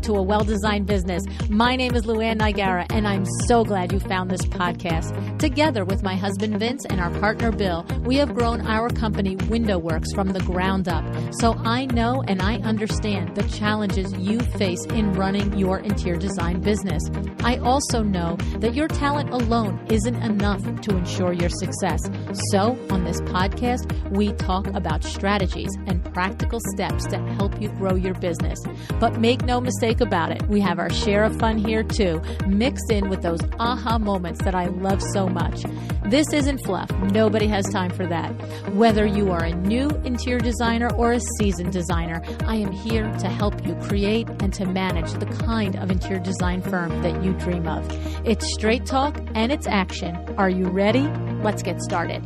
back to A Well-Designed Business. My name is LuAnn Nigara, and I'm so glad you found this podcast. Together with my husband Vince and our partner Bill, we have grown our company WindowWorks from the ground up. So I know and I understand the challenges you face in running your interior design business. I also know that your talent alone isn't enough to ensure your success. So on this podcast, we talk about strategies and practical steps to help you grow your business. But make no mistake about it, we have our share of fun here too, mixed in with those aha moments that I love so much. This isn't fluff. Nobody has time for that. Whether you are a new interior designer or a seasoned designer, I am here to help you create and to manage the kind of interior design firm that you dream of. It's straight talk and it's action. Are you ready? Let's get started.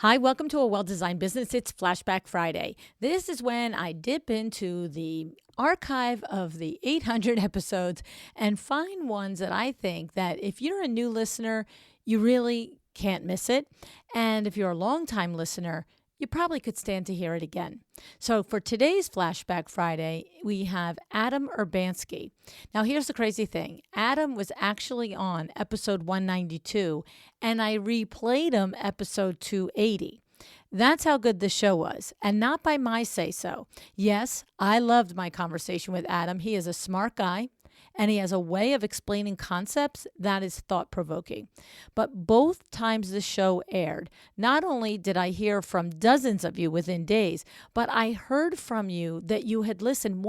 Hi, welcome to A Well-Designed Business. It's Flashback Friday. This is when I dip into the archive of the 800 episodes and find ones that I think that if you're a new listener, you really can't miss it. And if you're a longtime listener, you probably could stand to hear it again. So for today's Flashback Friday, we have Adam Urbanski. Now, here's the crazy thing. Adam was actually on episode 192, and I replayed him episode 280. That's how good the show was, and not by my say-so. Yes, I loved my conversation with Adam. He is a smart guy, and he has a way of explaining concepts that is thought-provoking. But both times the show aired, not only did I hear from dozens of you within days, but I heard from you that you had listened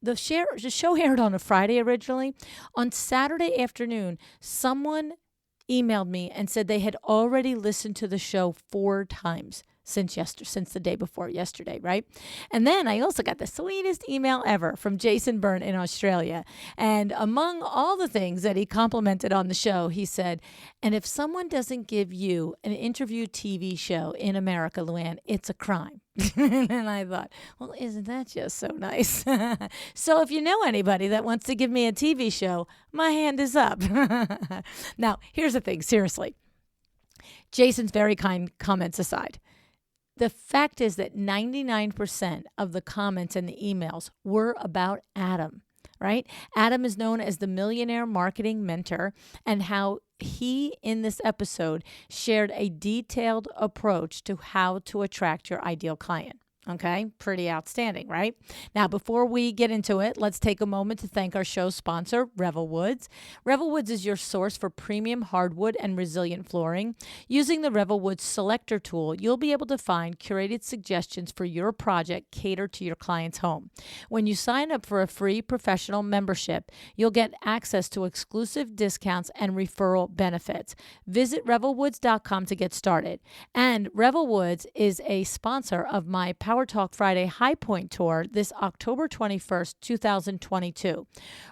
the show aired on a Friday originally. On Saturday afternoon, someone emailed me and said they had already listened to the show 4 times since the day before yesterday, right? And then I also got the sweetest email ever from Jason Byrne in Australia. And among all the things that he complimented on the show, he said, and if someone doesn't give you an interview TV show in America, LuAnn, it's a crime. And I thought, well, isn't that just so nice? So if you know anybody that wants to give me a TV show, my hand is up. Now, here's the thing, seriously. Jason's very kind comments aside, the fact is that 99% of the comments and the emails were about Adam, right? Adam is known as the Millionaire Marketing Mentor, and how he, in this episode, shared a detailed approach to how to attract your ideal client. Okay, pretty outstanding, right? Now, before we get into it, let's take a moment to thank our show sponsor, Revel Woods. Revel Woods is your source for premium hardwood and resilient flooring. Using the Revel Woods Selector tool, you'll be able to find curated suggestions for your project catered to your client's home. When you sign up for a free professional membership, you'll get access to exclusive discounts and referral benefits. Visit revelwoods.com to get started. And Revel Woods is a sponsor of my Power Talk Friday High Point Tour this October 21st, 2022.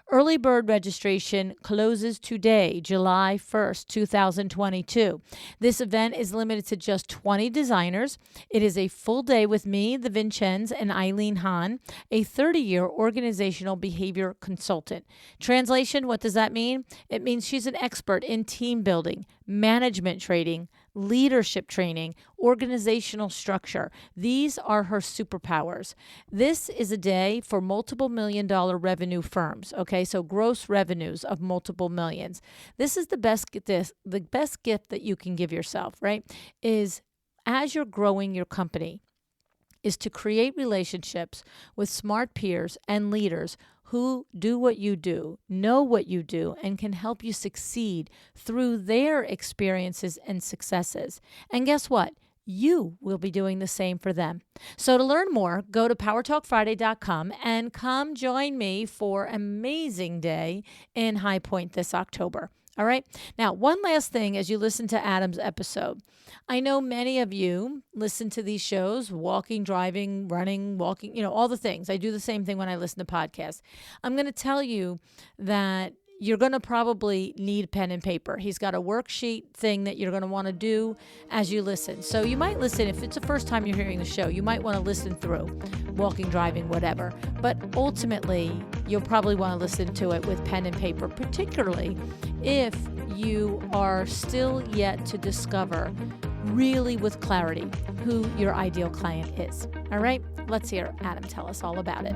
Early bird registration closes today, July 1st, 2022. This event is limited to just 20 designers. It is a full day with me, the Vincenz, and Eileen Hahn, a 30-year organizational behavior consultant. Translation, what does that mean? It means she's an expert in team building, management training, leadership training, organizational structure. These are her superpowers. This is a day for multiple $1-million revenue firms. Okay, so gross revenues of multiple millions. This is the best gift that you can give yourself, right? Is as you're growing your company, is to create relationships with smart peers and leaders who do what you do, know what you do, and can help you succeed through their experiences and successes. And guess what? You will be doing the same for them. So to learn more, go to powertalkfriday.com and come join me for an amazing day in High Point this October. All right. Now, one last thing as you listen to Adam's episode. I know many of you listen to these shows, walking, driving, running, walking, all the things. I do the same thing when I listen to podcasts. I'm going to tell you that you're going to probably need pen and paper. He's got a worksheet thing that you're going to want to do as you listen. So you might listen, if it's the first time you're hearing the show, you might want to listen through, walking, driving, whatever. But ultimately, you'll probably want to listen to it with pen and paper, particularly if you are still yet to discover really with clarity who your ideal client is. All right? Let's hear Adam tell us all about it.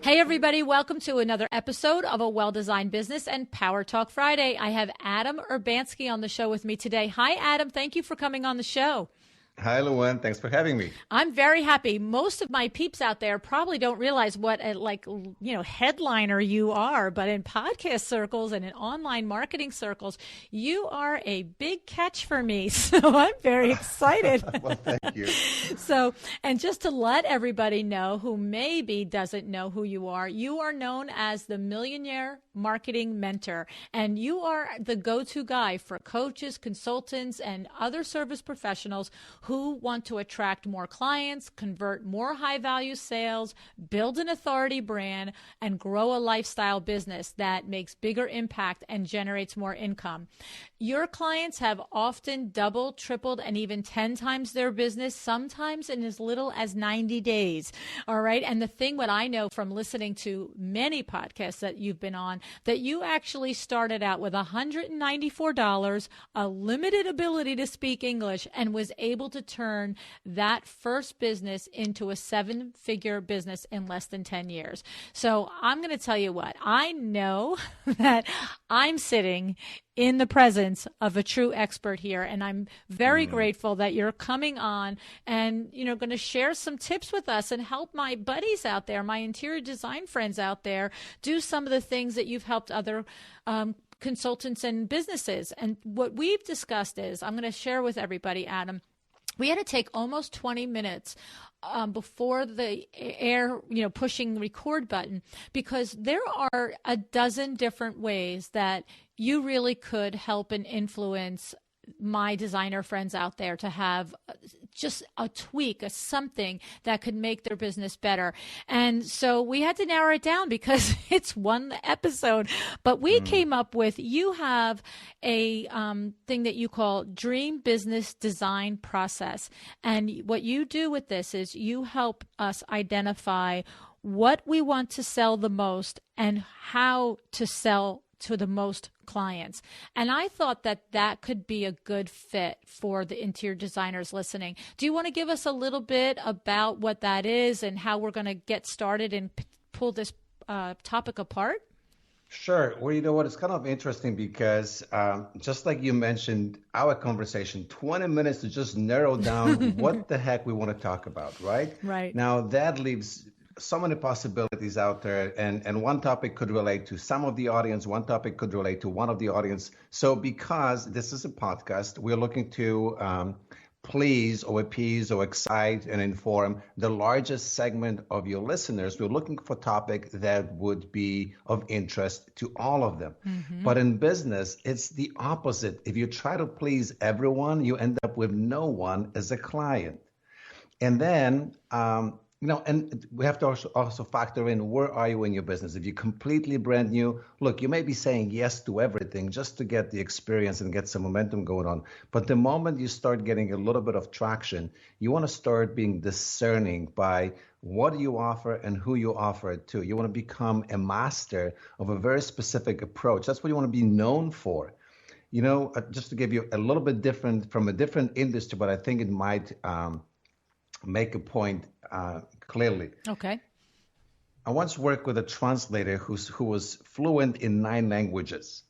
Hey everybody, welcome to another episode of A Well-Designed Business and Power Talk Friday. I have Adam Urbanski on the show with me today. Hi Adam, thank you for coming on the show. Hi, LuAnn. Thanks for having me. I'm very happy. Most of my peeps out there probably don't realize what a headliner you are, but in podcast circles and in online marketing circles, you are a big catch for me. So I'm very excited. Well, thank you. So, and just to let everybody know who maybe doesn't know who you are known as the Millionaire Marketing Mentor, and you are the go-to guy for coaches, consultants, and other service professionals who want to attract more clients, convert more high-value sales, build an authority brand, and grow a lifestyle business that makes bigger impact and generates more income. Your clients have often doubled, tripled, and even 10 times their business, sometimes in as little as 90 days. All right. And the thing what I know from listening to many podcasts that you've been on, that you actually started out with $194, a limited ability to speak English, and was able to turn that first business into a 7-figure business in less than 10 years. So I'm going to tell you what, I know that I'm sitting in the presence of a true expert here. And I'm very grateful that you're coming on and, going to share some tips with us and help my buddies out there, my interior design friends out there, do some of the things that you've helped other consultants and businesses. And what we've discussed is, I'm going to share with everybody, Adam, we had to take almost 20 minutes before the air, pushing the record button, because there are a dozen different ways that you really could help and influence my designer friends out there to have just a tweak, a something that could make their business better. And so we had to narrow it down because it's one episode, but we came up with, you have a thing that you call Dream Business Design Process. And what you do with this is you help us identify what we want to sell the most and how to sell to the most clients. And I thought that that could be a good fit for the interior designers listening. Do you want to give us a little bit about what that is and how we're going to get started and pull this topic apart? Sure. Well, you know what? It's kind of interesting because just like you mentioned, our conversation, 20 minutes to just narrow down what the heck we want to talk about, right? Right. Now, that leaves so many possibilities out there, and one topic could relate to some of the audience, one topic could relate to one of the audience. So because this is a podcast, we're looking to please or appease or excite and inform the largest segment of your listeners. We're looking for a topic that would be of interest to all of them. But in business, it's the opposite. If you try to please everyone, you end up with no one as a client. And then and we have to also factor in, where are you in your business? If you're completely brand new, look, you may be saying yes to everything just to get the experience and get some momentum going on. But the moment you start getting a little bit of traction, you want to start being discerning by what you offer and who you offer it to. You want to become a master of a very specific approach. That's what you want to be known for. Just to give you a little bit different from a different industry, but I think it might make a point clearly. Okay. I once worked with a translator who was fluent in 9 languages,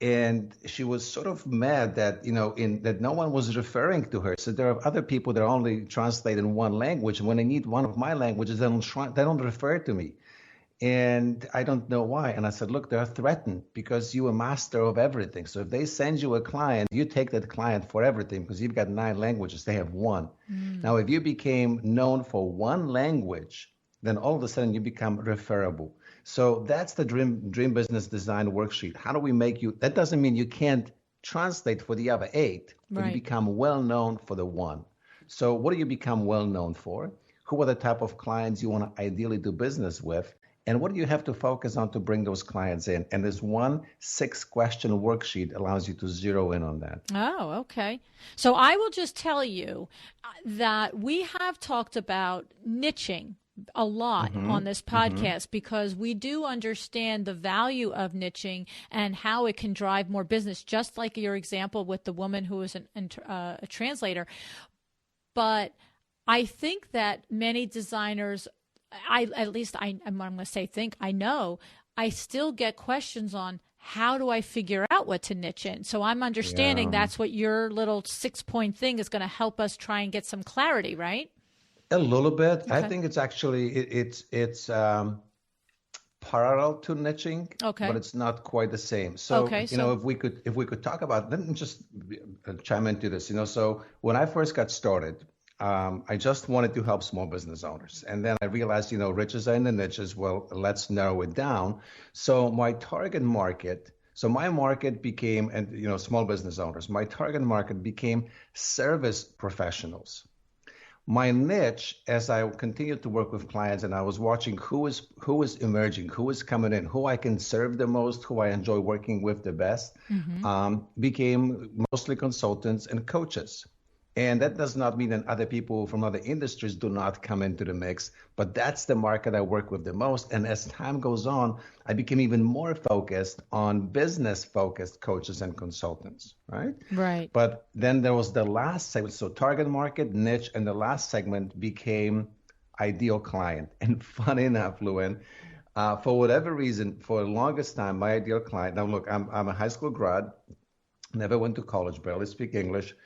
and she was sort of mad that that no one was referring to her. So there are other people that only translate in one language, and when they need one of my languages, they don't refer to me. And I don't know why. And I said, look, they're threatened because you're a master of everything. So if they send you a client, you take that client for everything because you've got 9 languages. They have 1. Now, if you became known for 1 language, then all of a sudden you become referable. So that's the dream business design worksheet. How do we make you? That doesn't mean you can't translate for the other 8, but you become well known for the 1. So what do you become well known for? Who are the type of clients you want to ideally do business with? And what do you have to focus on to bring those clients in? And this 1 6-question worksheet allows you to zero in on that. Oh, okay. So I will just tell you that we have talked about niching a lot on this podcast because we do understand the value of niching and how it can drive more business, just like your example with the woman who is a translator. But I think that many designers, I'm going to say I know, I still get questions on how do I figure out what to niche in? So I'm understanding that's what your little 6-point thing is going to help us try and get some clarity, right? A little bit. Okay. I think it's actually it's parallel to niching, but it's not quite the same. So if we could talk about, let me just chime into this. So when I first got started, I just wanted to help small business owners, and then I realized riches are in the niches. Well, let's narrow it down. So my target market. So my market became, and small business owners. My target market became service professionals. My niche, as I continued to work with clients and I was watching who is emerging, who is coming in, who I can serve the most, who I enjoy working with the best, became mostly consultants and coaches. And that does not mean that other people from other industries do not come into the mix, but that's the market I work with the most. And as time goes on, I became even more focused on business-focused coaches and consultants, right? Right. But then there was the last segment. So target market, niche, and the last segment became ideal client. And funny enough, LuAnn, for whatever reason, for the longest time, my ideal client, now look, I'm a high school grad, never went to college, barely speak English.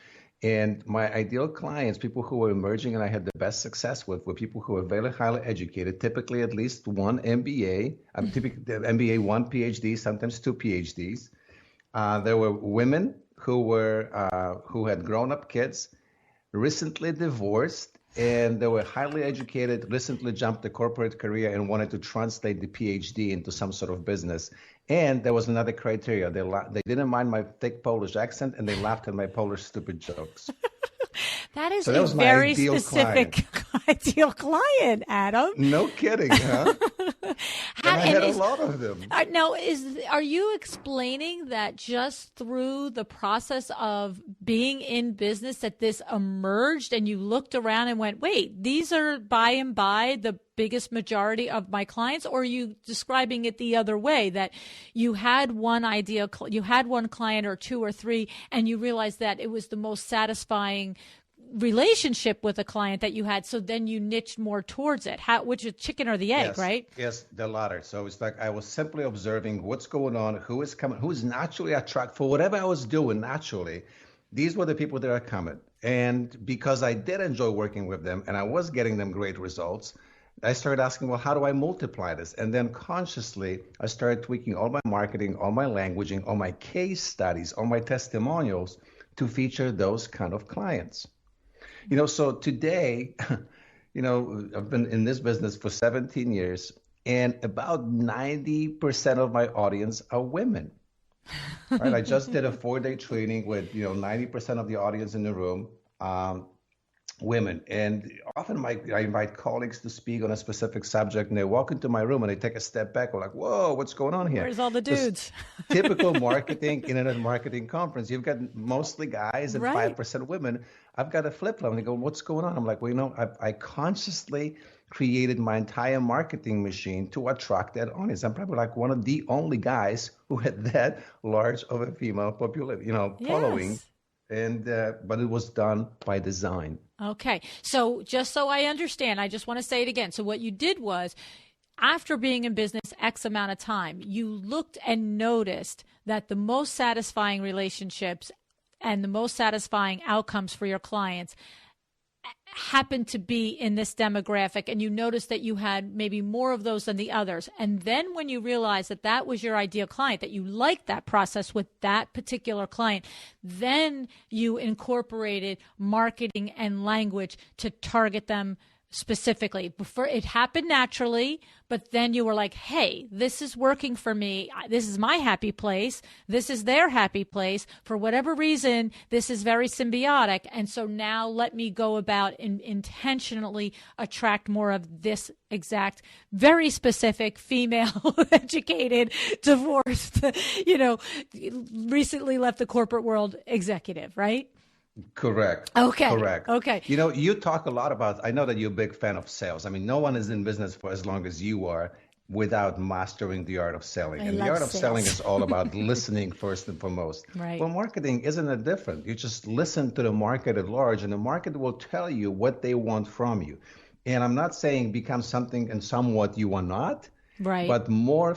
And my ideal clients, people who were emerging and I had the best success with, were people who were very highly educated, typically at least one MBA, typically MBA, one PhD, sometimes two PhDs. There were women who had grown-up kids, recently divorced, and they were highly educated, recently jumped a corporate career and wanted to translate the PhD into some sort of business. And there was another criteria. They didn't mind my thick Polish accent, and they laughed at my Polish stupid jokes. That is a very specific ideal client, Adam. No kidding, huh? And I had a lot of them. Now, are you explaining that just through the process of being in business that this emerged and you looked around and went, wait, these are by and by the biggest majority of my clients? Or are you describing it the other way, that you had one client or two or three, and you realized that it was the most satisfying relationship with a client that you had, so then you niched more towards it? Which is chicken or the egg, yes, right? Yes, the latter. So it's like I was simply observing what's going on, who is coming, who's naturally attracted for whatever I was doing naturally. These were the people that are coming. And because I did enjoy working with them and I was getting them great results, I started asking, well, how do I multiply this? And then consciously, I started tweaking all my marketing, all my languaging, all my case studies, all my testimonials to feature those kind of clients. So today, I've been in this business for 17 years, and about 90% of my audience are women. Right? I just did a 4-day training with, 90% of the audience in the room, women. And often I invite colleagues to speak on a specific subject, and they walk into my room and they take a step back. We're like, whoa, what's going on here? Where's all the dudes? Typical internet marketing conference. You've got mostly guys and 5% women. I've got a flip-flop, and they go, what's going on? I'm like, well, I consciously created my entire marketing machine to attract that audience. I'm probably like one of the only guys who had that large of a female following. And but it was done by design. Okay. So just so I understand, I just want to say it again. So what you did was, after being in business X amount of time, you looked and noticed that the most satisfying relationships and the most satisfying outcomes for your clients happened to be in this demographic, and you noticed that you had maybe more of those than the others. And then when you realized that that was your ideal client, that you liked that process with that particular client, then you incorporated marketing and language to target them specifically. Before, it happened naturally, but then you were like, hey, this is working for me. This is my happy place. This is their happy place. For whatever reason, this is very symbiotic. And so now let me go about and intentionally attract more of this exact, very specific, female, educated, divorced, recently left the corporate world executive, right? Correct. Okay. Correct. Okay. You know, you talk a lot about, I know that you're a big fan of sales. I mean, no one is in business for as long as you are without mastering the art of selling. I And the love art of selling sales. is all about listening first and foremost. Right. Well, marketing isn't it different? You just listen to the market at large, and the market will tell you what they want from you. And I'm not saying become something and somewhat you are not, Right. but more,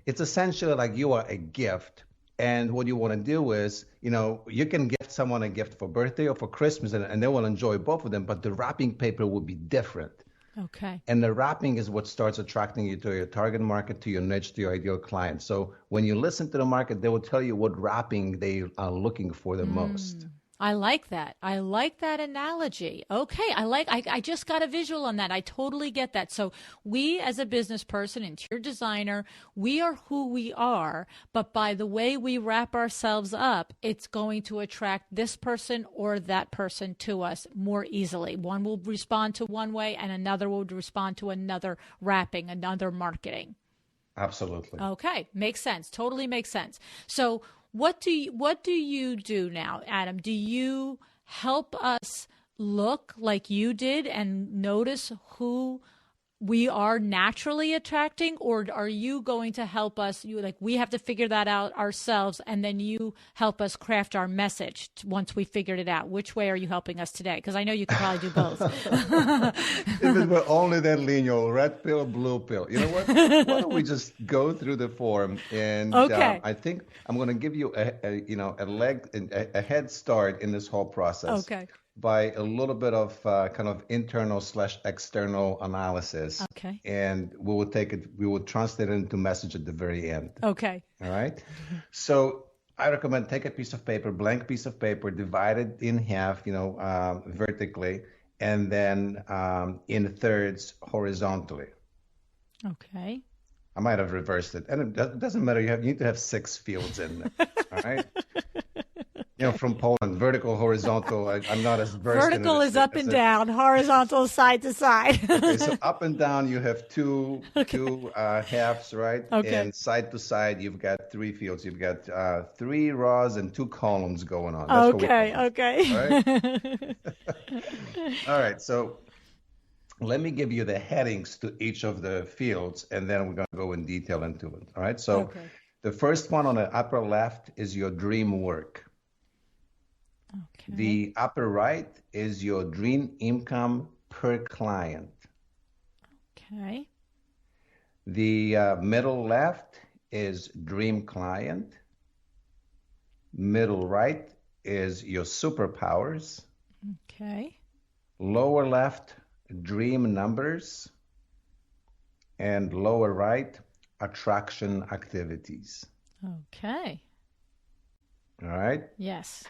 it's essentially like you are a gift. And what you want to do is, you can gift someone a gift for birthday or for Christmas, and they will enjoy both of them, but the wrapping paper will be different. Okay. And the wrapping is what starts attracting you to your target market, to your niche, to your ideal client. So when you listen to the market, they will tell you what wrapping they are looking for the most. I like that. I like that analogy. Okay. I just got a visual on that. I totally get that. So we as a business person, interior designer, we are who we are, but by the way we wrap ourselves up, it's going to attract this person or that person to us more easily. One will respond to one way and another will respond to another wrapping, another marketing. Absolutely. Okay, makes sense. Totally makes sense. So what do you do now, Adam? Do you help us look like you did and notice who we are naturally attracting, or are you going to help us? We have to figure that out ourselves, and then you help us craft our message once we figured it out. Which way are you helping us today? Because I know you could probably do both. If it were only that linear, red pill, blue pill. You know what? Why don't we just go through the form? And Okay. I think I'm going to give you a head start in this whole process. Okay. By a little bit of kind of internal/external analysis. Okay. And we will translate it into message at the very end. Okay. All right. So I recommend take a piece of paper, blank piece of paper, divide it in half, vertically, and then in thirds horizontally. Okay. I might have reversed it. And it doesn't matter. You need to have 6 fields in there. All right. From Poland, vertical, horizontal. I'm not as versed in it. Vertical is up and down, horizontal is side to side. Okay, so up and down you have two halves, right? Okay. And side to side you've got 3 fields. You've got 3 rows and 2 columns going on. That's Okay. All right. All right. So let me give you the headings to each of the fields, and then we're going to go in detail into it. All right. So the first one on the upper left is your dream work. Okay. The upper right is your dream income per client. Okay. The middle left is dream client. Middle right is your superpowers. Okay. Lower left, dream numbers. And lower right, attraction activities. Okay. All right? Yes.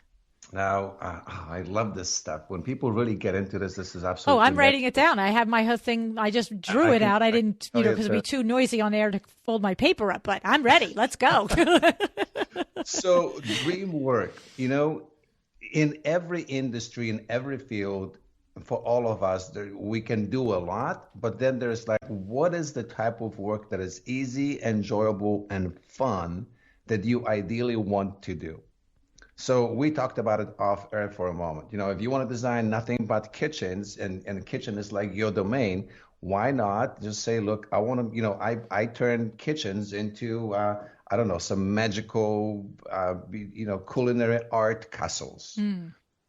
Now, I love this stuff. When people really get into this is absolutely. Oh, I'm writing it down. I have my whole thing. I just drew it out. I didn't, because it'd be too noisy on air to fold my paper up, but I'm ready. Let's go. So dream work, in every industry, in every field, for all of us, we can do a lot, but then there's what is the type of work that is easy, enjoyable, and fun that you ideally want to do? So we talked about it off air for a moment. If you want to design nothing but kitchens and kitchen is like your domain, why not just say, look, I want to, I turn kitchens into, I don't know, some magical, culinary art castles.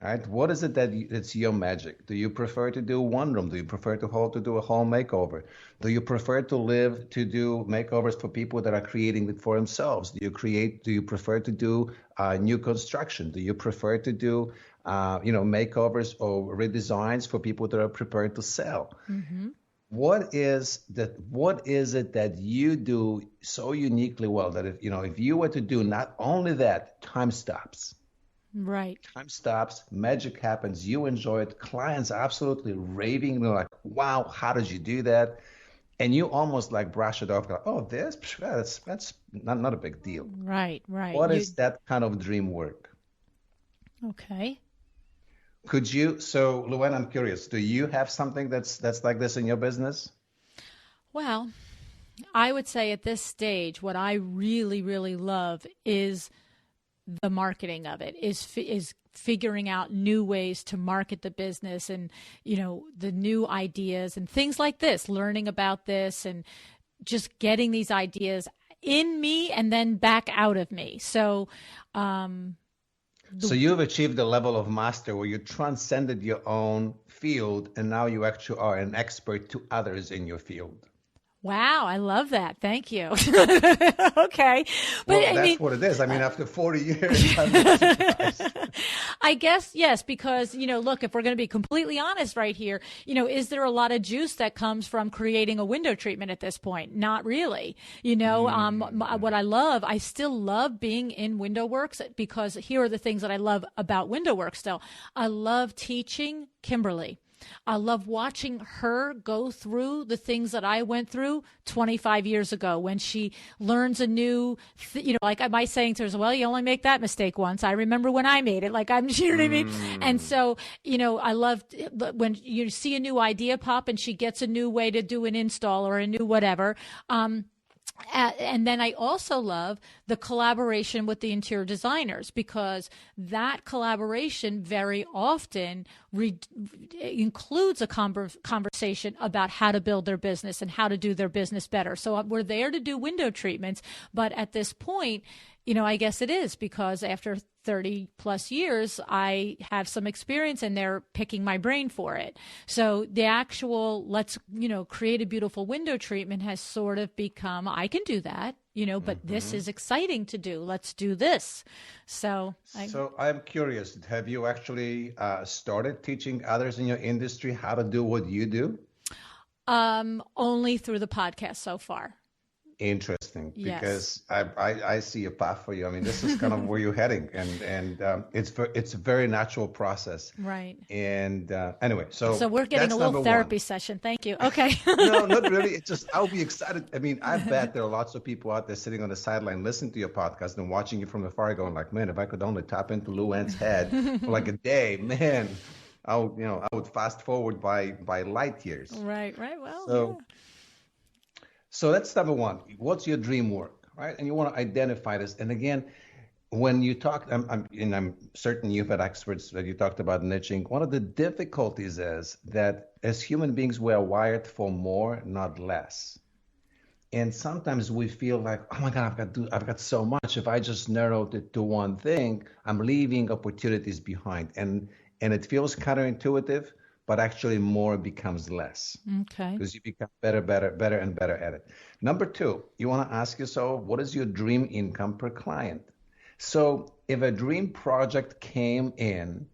Right? What is it it's your magic? Do you prefer to do one room? Do you prefer to do a whole makeover? Do you prefer to do makeovers for people that are creating it for themselves? Do you prefer to do new construction? Do you prefer to do, makeovers or redesigns for people that are prepared to sell? Mm-hmm. What is it that you do so uniquely well that if you were to do not only that, time stops. Right. Time stops, magic happens, you enjoy it, clients absolutely raving, they're like, wow, how did you do that? And you almost brush it off, like, oh, that's not a big deal. Right. What is that kind of dream work? Okay. So LuAnn, I'm curious, do you have something that's like this in your business? Well, I would say at this stage, what I really, really love is the marketing of it, is figuring out new ways to market the business and, the new ideas and things like this, learning about this and just getting these ideas in me and then back out of me. So, so you've achieved the level of master where you transcended your own field and now you actually are an expert to others in your field. Wow, I love that. Thank you. Okay. But well, that's what it is. I mean, after 40 years, I'm not surprised. I guess, yes, because, look, if we're going to be completely honest right here, is there a lot of juice that comes from creating a window treatment at this point? Not really. What I still love being in WindowWorks because here are the things that I love about WindowWorks still. I love teaching Kimberly. I love watching her go through the things that I went through 25 years ago when she learns a new, like I might saying to her, well, you only make that mistake once. I remember when I made it. Like you know what I mean? And so, I love when you see a new idea pop and she gets a new way to do an install or a new whatever. And then I also love the collaboration with the interior designers because that collaboration very often includes a conversation about how to build their business and how to do their business better. So we're there to do window treatments, but at this point, I guess it is because after 30 plus years, I have some experience and they're picking my brain for it. So the actual, let's, create a beautiful window treatment has sort of become, I can do that, but this is exciting to do. Let's do this. So I'm curious, have you actually started teaching others in your industry how to do what you do? Only through the podcast so far. Interesting, yes. Because I see a path for you. I mean, this is kind of where you're heading, and it's a very natural process. Right. And anyway, so we're getting a little therapy session. Thank you. Okay. No, not really. It's just I'll be excited. I mean, I bet there are lots of people out there sitting on the sideline listening to your podcast and watching you from afar, going like, "Man, if I could only tap into LuAnn's head for like a day, man." I would fast forward by light years. Right. Well. So. Yeah. So that's number one. What's your dream work, right? And you want to identify this. And again, when you talk, I'm certain you've had experts that you talked about niching. One of the difficulties is that as human beings, we are wired for more, not less. And sometimes we feel like, oh my God, I've got so much. If I just narrowed it to one thing, I'm leaving opportunities behind. And it feels counterintuitive. But actually more becomes less. Okay. Because you become better and better at it. Number two, you want to ask yourself, what is your dream income per client? So if a dream project came in,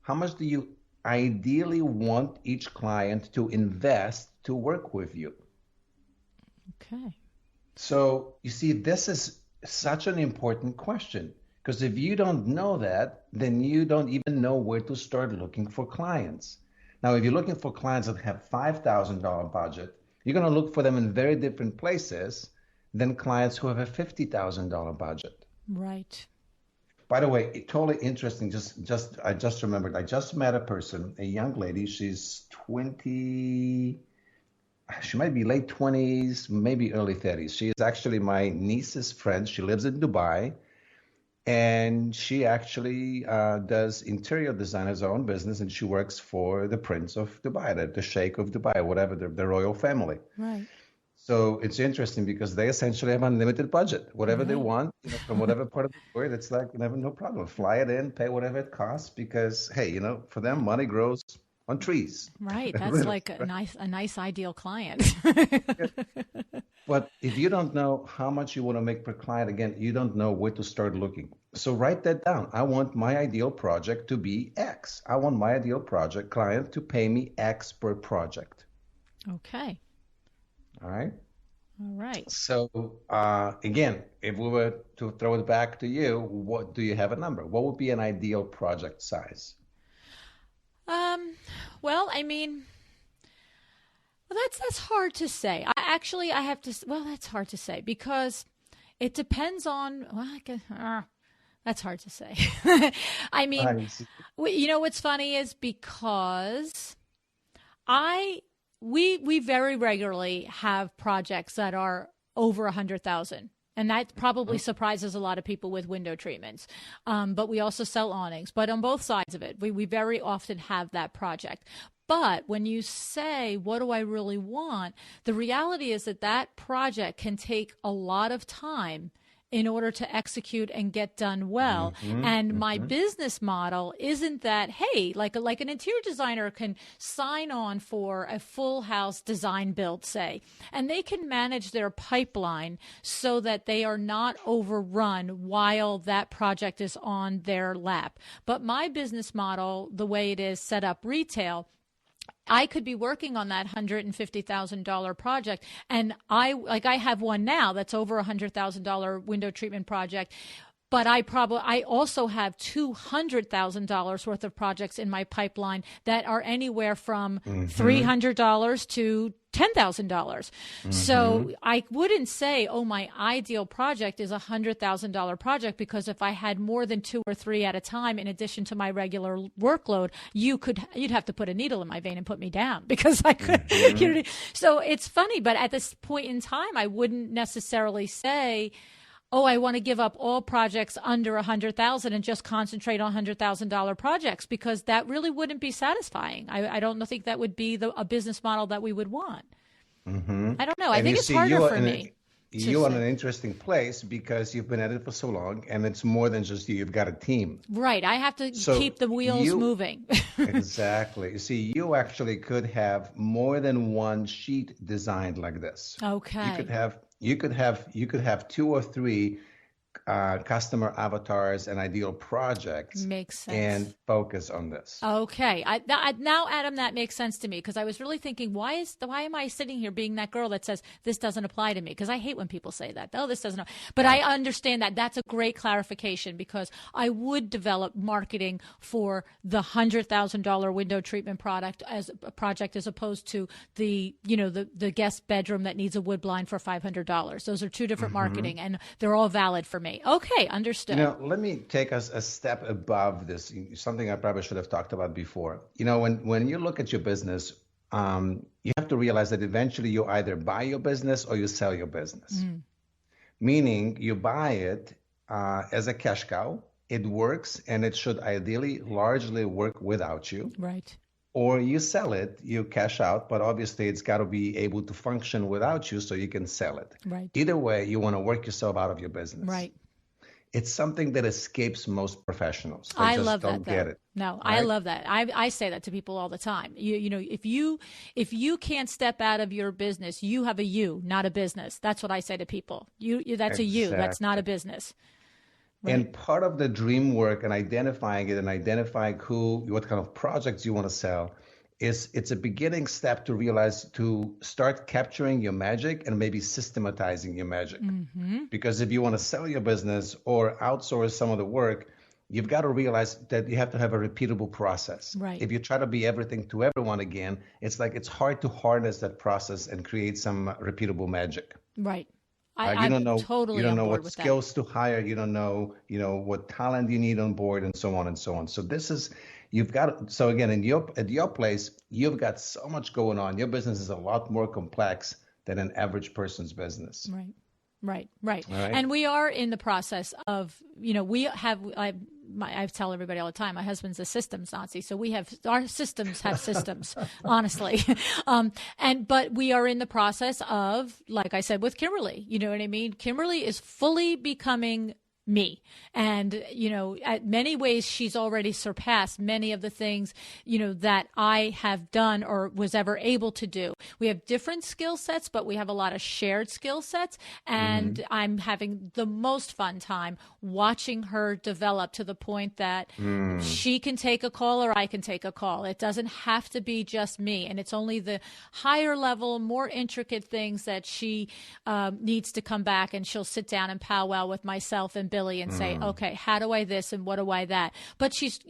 how much do you ideally want each client to invest to work with you? Okay. So you see, this is such an important question. Because if you don't know that, then you don't even know where to start looking for clients. Now, if you're looking for clients that have $5,000 budget, you're going to look for them in very different places than clients who have a $50,000 budget. Right. By the way, totally interesting. I just remembered. I just met a person, a young lady. She's 20. She might be late 20s, maybe early 30s. She is actually my niece's friend. She lives in Dubai. And she actually does interior design as her own business, and she works for the Prince of Dubai, the Sheikh of Dubai, whatever, the royal family. Right. So it's interesting because they essentially have unlimited budget. Whatever they want, from whatever part of the world, it's like, no problem. Fly it in, pay whatever it costs because, hey, for them, money grows on trees. Right. That's like a nice ideal client. But if you don't know how much you want to make per client, again, you don't know where to start looking. So write that down. I want my ideal project to be X. I want my ideal project client to pay me X per project. Okay. All right. All right. So again, if we were to throw it back to you, what do you have a number? What would be an ideal project size? Well, I mean, that's hard to say. I have to. Well, that's hard to say because it depends on. Well, that's hard to say. I mean, what's funny is because we very regularly have projects that are over 100,000. And that probably surprises a lot of people with window treatments. But we also sell awnings. But on both sides of it, we very often have that project. But when you say, what do I really want? The reality is that that project can take a lot of time in order to execute and get done well. And my business model isn't that, hey, like an interior designer can sign on for a full house design build, say, and they can manage their pipeline so that they are not overrun while that project is on their lap. But my business model, the way it is set up retail, I could be working on that $150,000 project. And I have one now that's over $100,000 window treatment project. But I also have $200,000 worth of projects in my pipeline that are anywhere from $300 to $10,000. So I wouldn't say, oh, my ideal project is a $100,000 project, because if I had more than 2 or 3 at a time, in addition to my regular workload, you'd have to put a needle in my vein and put me down, because I could. You know, so it's funny, but at this point in time, I wouldn't necessarily say, oh, I want to give up all projects under $100,000 and just concentrate on $100,000 projects, because that really wouldn't be satisfying. I don't think that would be a business model that we would want. I don't know. I think it's harder for me. You're in an interesting place because you've been at it for so long, and it's more than just you. You've got a team. Right. I have to keep the wheels moving. Exactly. You see, you actually could have more than one sheet designed like this. Okay. You could have 2 or 3 customer avatars and ideal projects. Makes sense. And focus on this. Okay. Now, Adam, that makes sense to me, because I was really thinking, why am I sitting here being that girl that says this doesn't apply to me? Because I hate when people say that. Oh, this doesn't. But I understand that. That's a great clarification, because I would develop marketing for the $100,000 window treatment project as opposed to the guest bedroom that needs a wood blind for $500. Those are 2 different marketing, and they're all valid for me. Okay, understood. Let me take us a step above this, something I probably should have talked about before. When you look at your business, you have to realize that eventually you either buy your business or you sell your business. Meaning you buy it as a cash cow. It works, and it should ideally largely work without you. Right. Or you sell it, you cash out, but obviously it's got to be able to function without you so you can sell it. Right. Either way, you want to work yourself out of your business. Right. It's something that escapes most professionals. They I just love don't that. get it. No, right? I love that. I say that to people all the time. If you can't step out of your business, you have a you, not a business. That's what I say to people. That's a you. That's not a business. Right. And part of the dream work and identifying it and identifying what kind of projects you want to sell it's a beginning step to realize to start capturing your magic and maybe systematizing your magic. Because if you want to sell your business or outsource some of the work, you've got to realize that you have to have a repeatable process. Right. If you try to be everything to everyone again, it's hard to harness that process and create some repeatable magic. Right. You don't know what skills to hire. You don't know, what talent you need on board, and so on and so on. So this is, so again, at your place, you've got so much going on. Your business is a lot more complex than an average person's business. Right. Right. And we are in the process of, I tell everybody all the time, my husband's a systems Nazi. So our systems have systems, honestly. But we are in the process of, like I said, with Kimberly, you know what I mean? Kimberly is fully becoming me. And, at many ways, she's already surpassed many of the things, that I have done or was ever able to do. We have different skill sets, but we have a lot of shared skill sets. And I'm having the most fun time watching her develop to the point that she can take a call or I can take a call. It doesn't have to be just me. And it's only the higher level, more intricate things that she needs to come back, and she'll sit down and powwow with myself and Billy and say, okay, how do I this and what do I that? But she's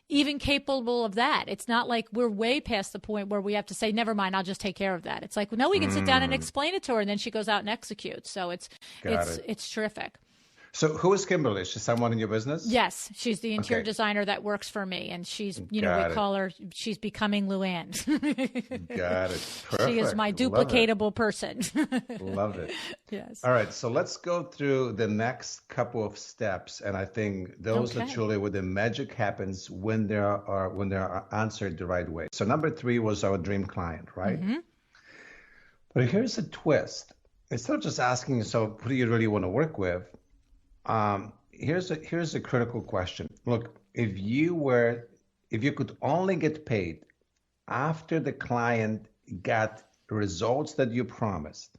even capable of that. It's not like we're way past the point where we have to say, never mind, I'll just take care of that. It's like, no, we can sit down and explain it to her, and then she goes out and executes. So it's terrific. So who is Kimberly? She's someone in your business? Yes, she's the interior Okay, designer that works for me, and she's, we got it. call her, she's becoming LuAnn. Got it. She is my Perfect. Love it. duplicatable person. Love it. Yes. All right, so let's go through the next couple of steps, and I think those are Okay. truly where the magic happens when they are answered the right way. So number three was our dream client, right? Mm-hmm. But here's a twist. Instead of just asking yourself, who do you really want to work with? Here's a critical question. Look, if you could only get paid after the client got results that you promised,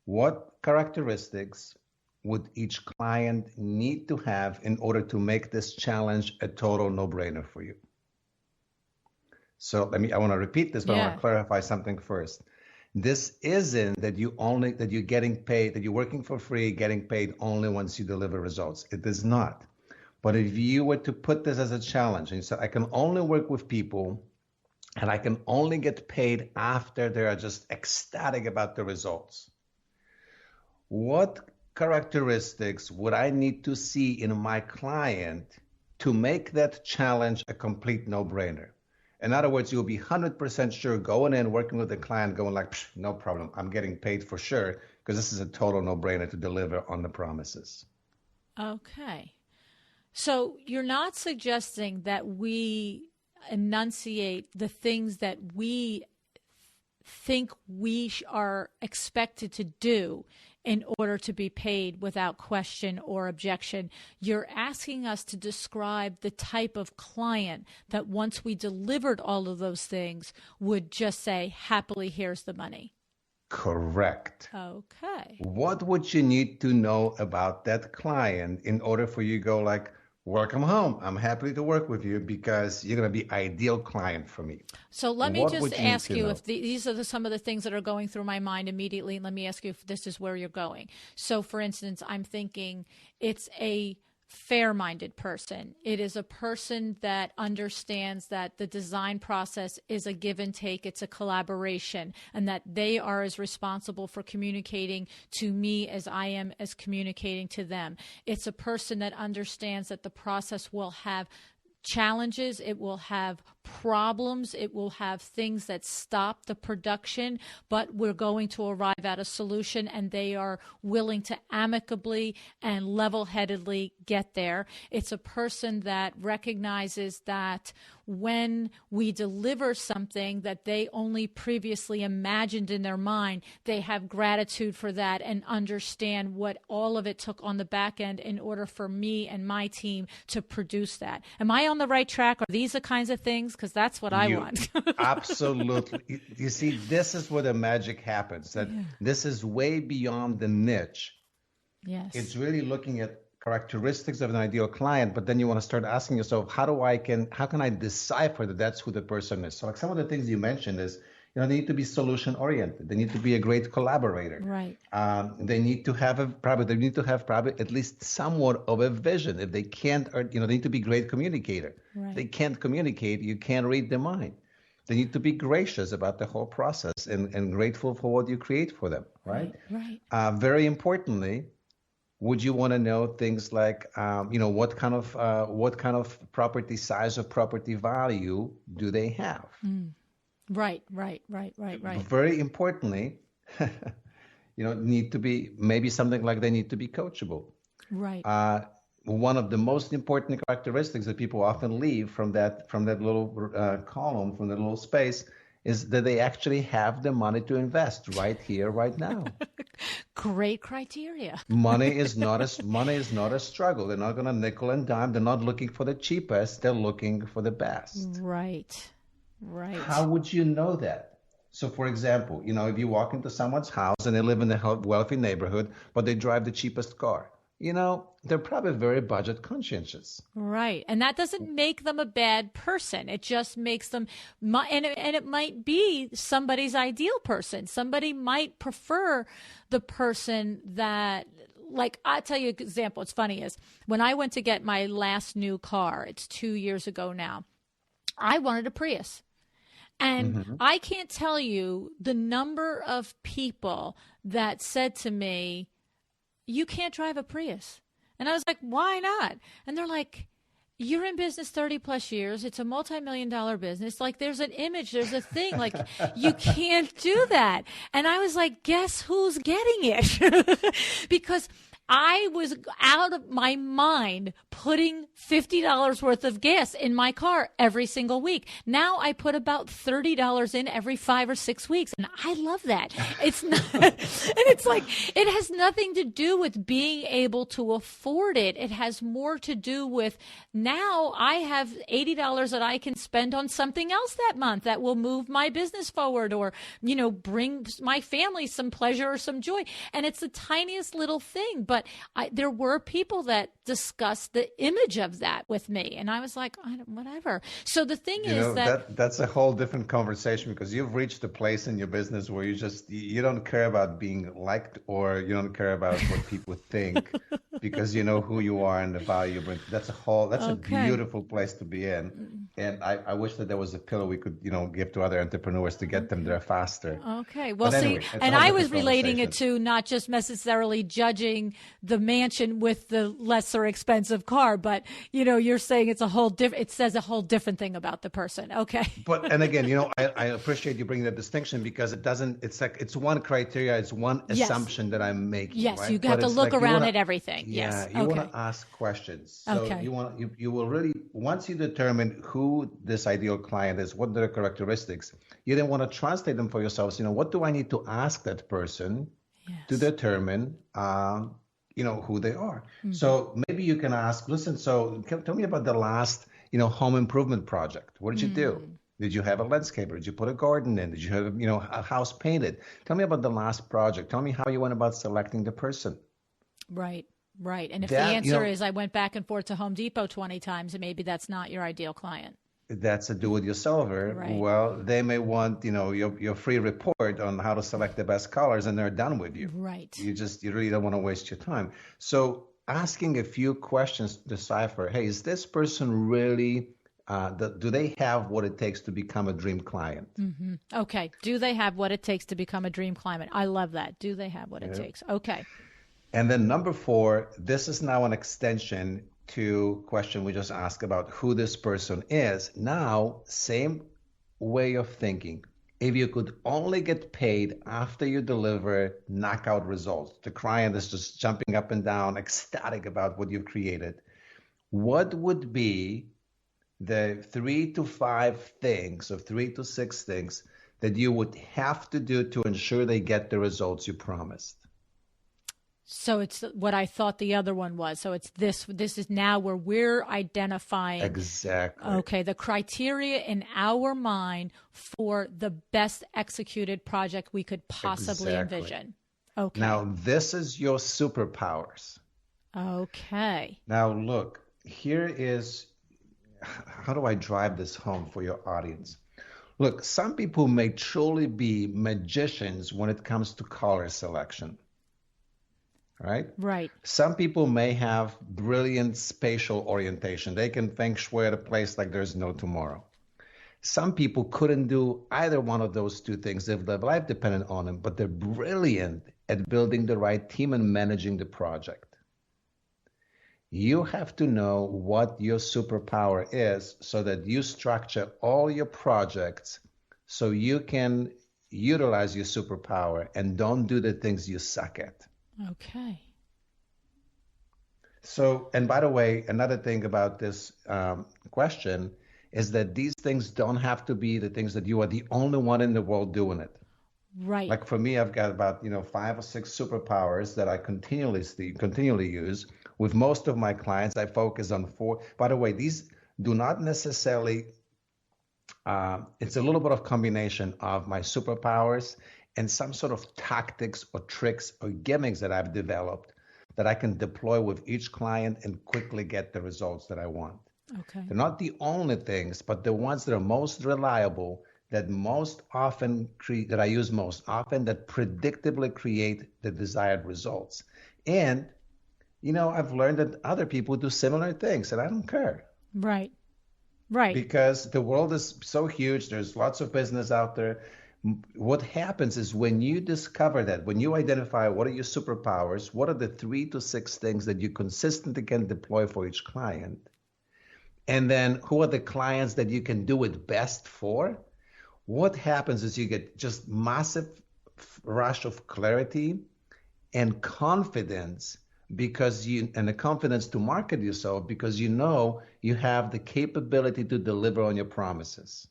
what characteristics would each client need to have in order to make this challenge a total no-brainer for you? So I want to repeat this, but I want Yeah. to clarify something first. This isn't that you're getting paid, that you're working for free, getting paid only once you deliver results. It is not. But if you were to put this as a challenge and you said, I can only work with people and I can only get paid after they are just ecstatic about the results, what characteristics would I need to see in my client to make that challenge a complete no-brainer? In other words, you'll be 100% sure going in, working with the client, going like, no problem, I'm getting paid for sure, because this is a total no-brainer to deliver on the promises. Okay. So you're not suggesting that we enunciate the things that we think we are expected to do in order to be paid without question or objection. You're asking us to describe the type of client that once we delivered all of those things would just say, happily, here's the money. Correct. Okay. What would you need to know about that client in order for you to go like, welcome home. I'm happy to work with you because you're going to be ideal client for me. So let me What just would you need ask to you know? if these are some of the things that are going through my mind immediately. And let me ask you if this is where you're going. So, for instance, I'm thinking it's a fair-minded person. It is a person that understands that the design process is a give and take. It's a collaboration, and that they are as responsible for communicating to me as I am as communicating to them. It's a person that understands that the process will have challenges, it will have problems, it will have things that stop the production, but we're going to arrive at a solution, and they are willing to amicably and level-headedly get there. It's a person that recognizes that when we deliver something that they only previously imagined in their mind, they have gratitude for that and understand what all of it took on the back end in order for me and my team to produce that. Am I on the right track? Are these the kinds of things? Because that's what I You want. absolutely. You see, this is where the magic happens. That Yeah. this is way beyond the niche. Yes. It's really looking at characteristics of an ideal client, but then you want to start asking yourself, how can I decipher that that's who the person is? So like some of the things you mentioned is, they need to be solution oriented. They need to be a great collaborator. Right. They need to have probably at least somewhat of a vision. If they can't, or they need to be great communicator. Right. If they can't communicate, you can't read their mind. They need to be gracious about the whole process and grateful for what you create for them, right? Right. Very importantly, would you want to know things like, what kind of property size or property value do they have? Right. Very importantly, need to be maybe something like they need to be coachable. Right. One of the most important characteristics that people often leave from that little column, from that little space, is that they actually have the money to invest right here, right now. Great criteria. Money is not a struggle. They're not going to nickel and dime. They're not looking for the cheapest. They're looking for the best. Right. How would you know that? So, for example, if you walk into someone's house and they live in a wealthy neighborhood, but they drive the cheapest car, they're probably very budget conscientious. Right. And that doesn't make them a bad person. It just makes them, and it might be somebody's ideal person. Somebody might prefer the person that, like, I'll tell you an example. It's funny is when I went to get my last new car, it's 2 years ago now, I wanted a Prius. And I can't tell you the number of people that said to me, you can't drive a Prius. And I was like, why not? And they're like, you're in business 30 plus years. It's a multi-million-dollar business. Like there's an image, there's a thing, like you can't do that. And I was like, guess who's getting it? Because I was out of my mind putting $50 worth of gas in my car every single week. Now I put about $30 in every 5 or 6 weeks. And I love that. It's not, and it's like, it has nothing to do with being able to afford it. It has more to do with now I have $80 that I can spend on something else that month that will move my business forward or, bring my family some pleasure or some joy. And it's the tiniest little thing. But there were people that discussed the image of that with me. And I was like, whatever. So the thing is that's a whole different conversation because you've reached a place in your business where you don't care about being liked or you don't care about what people think because you know who you are and the value you bring. That's a beautiful place to be in. And I wish that there was a pillow we could, give to other entrepreneurs to get them there faster. Okay. Well, anyway, and I was relating it to not just necessarily judging the mansion with the lesser expensive car, but you're saying it says a whole different thing about the person. Okay. And again, I appreciate you bringing that distinction because it's one criteria, it's one assumption that I'm making. Yes, right? you have to look around at everything. Yeah, yes. You want to ask questions. So you will really, once you determine who this ideal client is, what their characteristics, you then want to translate them for yourselves. What do I need to ask that person to determine who they are. Mm-hmm. So maybe you can ask, listen, tell me about the last, home improvement project. What did you do? Did you have a landscaper? Did you put a garden in? Did you have, a house painted? Tell me about the last project. Tell me how you went about selecting the person. Right. And if the answer is I went back and forth to Home Depot 20 times, maybe that's not your ideal client. That's a do-it-yourselfer. Right. Well, they may want, your free report on how to select the best colors, and they're done with you. Right. You really don't want to waste your time. So asking a few questions to decipher, hey, is this person really, do they have what it takes to become a dream client? Mm-hmm. Okay. Do they have what it takes to become a dream client? I love that. Do they have what it takes? Okay. And then number 4, this is now an extension to question we just asked about who this person is. Now, same way of thinking. If you could only get paid after you deliver knockout results, the client is just jumping up and down, ecstatic about what you've created, what would be the 3 to 5 things or 3 to 6 things that you would have to do to ensure they get the results you promised? So it's what I thought the other one was. So it's this is now where we're identifying. Exactly. Okay. The criteria in our mind for the best executed project we could possibly envision. Okay. Now, this is your superpowers. Okay. Now, look, here is, how do I drive this home for your audience? Look, some people may truly be magicians when it comes to color selection. Right. Some people may have brilliant spatial orientation. They can feng shui at a place like there's no tomorrow. Some people couldn't do either one of those two things if their life depended on them, but they're brilliant at building the right team and managing the project. You have to know what your superpower is so that you structure all your projects so you can utilize your superpower and don't do the things you suck at. Okay. So, and by the way, another thing about this question is that these things don't have to be the things that you are the only one in the world doing it. Right. Like for me, I've got about 5 or 6 superpowers that I continually use. With most of my clients, I focus on 4. By the way, these do not necessarily. It's a little bit of combination of my superpowers and some sort of tactics or tricks or gimmicks that I've developed that I can deploy with each client and quickly get the results that I want. Okay. They're not the only things, but the ones that are most reliable, that most often that I use most often, that predictably create the desired results. And, I've learned that other people do similar things, and I don't care. Right. Because the world is so huge. There's lots of business out there. What happens is when you discover that, when you identify what are your superpowers, what are the 3 to 6 things that you consistently can deploy for each client, and then who are the clients that you can do it best for, what happens is you get just massive rush of clarity and confidence and the confidence to market yourself because you know you have the capability to deliver on your promises.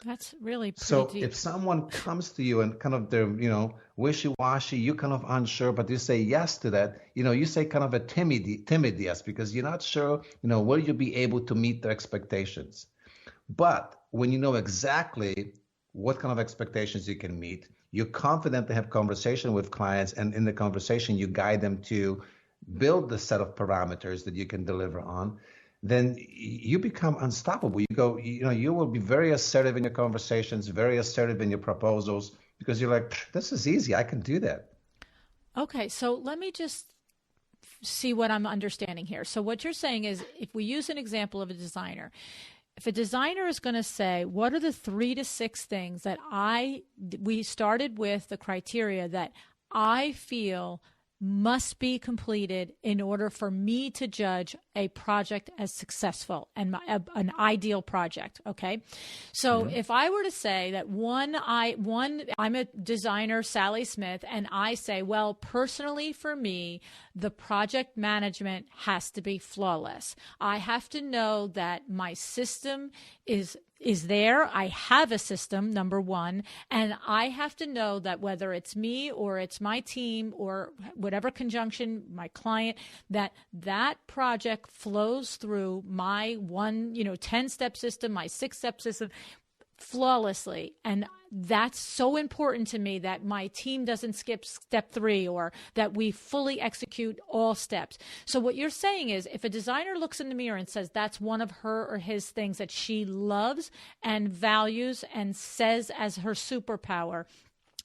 That's really pretty So deep. if someone comes to you and kind of they're, wishy-washy, you're kind of unsure, but you say yes to that, you say kind of a timid yes because you're not sure, will you be able to meet their expectations. But when you know exactly what kind of expectations you can meet, you're confident to have conversation with clients, and in the conversation, you guide them to build the set of parameters that you can deliver on, then you become unstoppable. You will be very assertive in your conversations, very assertive in your proposals, because you're like, this is easy. I can do that. Okay, so let me just see what I'm understanding here. So what you're saying is if we use an example of a designer, if a designer is going to say, what are the 3 to 6 things that we started with the criteria that I feel must be completed in order for me to judge a project as successful and an ideal project. Okay. So if I were to say that I'm a designer, Sally Smith, and I say, well, personally for me, the project management has to be flawless. I have to know that my system is there. I have a system, number one, and I have to know that whether it's me or it's my team or whatever conjunction, my client, that project flows through my 10-step system, my 6-step system flawlessly. And that's so important to me that my team doesn't skip step 3 or that we fully execute all steps. So what you're saying is if a designer looks in the mirror and says that's one of her or his things that she loves and values and says as her superpower,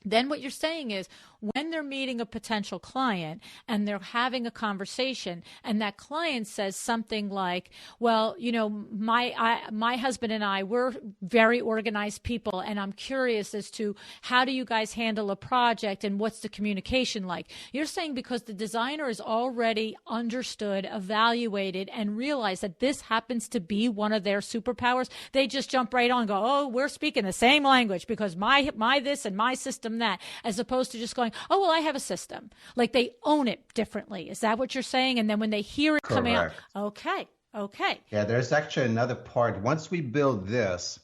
then what you're saying is when they're meeting a potential client and they're having a conversation and that client says something like, well, my husband and I, we're very organized people, and I'm curious as to how do you guys handle a project and what's the communication like? You're saying because the designer is already understood, evaluated, and realized that this happens to be one of their superpowers, they just jump right on and go, oh, we're speaking the same language because my this and my system that, as opposed to just going, oh, well, I have a system. Like they own it differently. Is that what you're saying? And then when they hear it coming out, okay. Yeah, there's actually another part. Once we build this,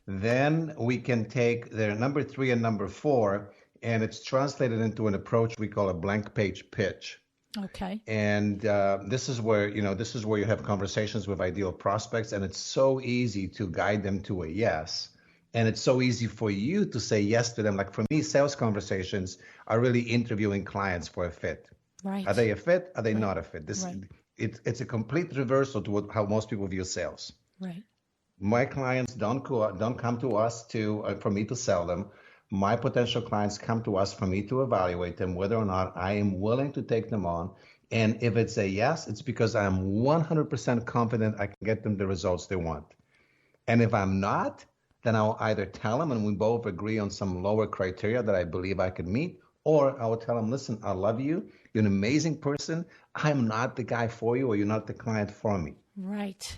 then we can take their number 3 and number 4, and it's translated into an approach we call a blank page pitch. Okay. And this is where you have conversations with ideal prospects, and it's so easy to guide them to a yes. And it's so easy for you to say yes to them. Like for me, sales conversations are really interviewing clients for a fit. Right. Are they a fit? Are they Right. not a fit? Right. It's a complete reversal to how most people view sales. Right. My clients don't come to us for me to sell them. My potential clients come to us for me to evaluate them, whether or not I am willing to take them on. And if it's a yes, it's because I'm 100% confident I can get them the results they want. And if I'm not, then I'll either tell them and we both agree on some lower criteria that I believe I can meet, or I will tell them, listen, I love you. You're an amazing person. I'm not the guy for you, or you're not the client for me. Right.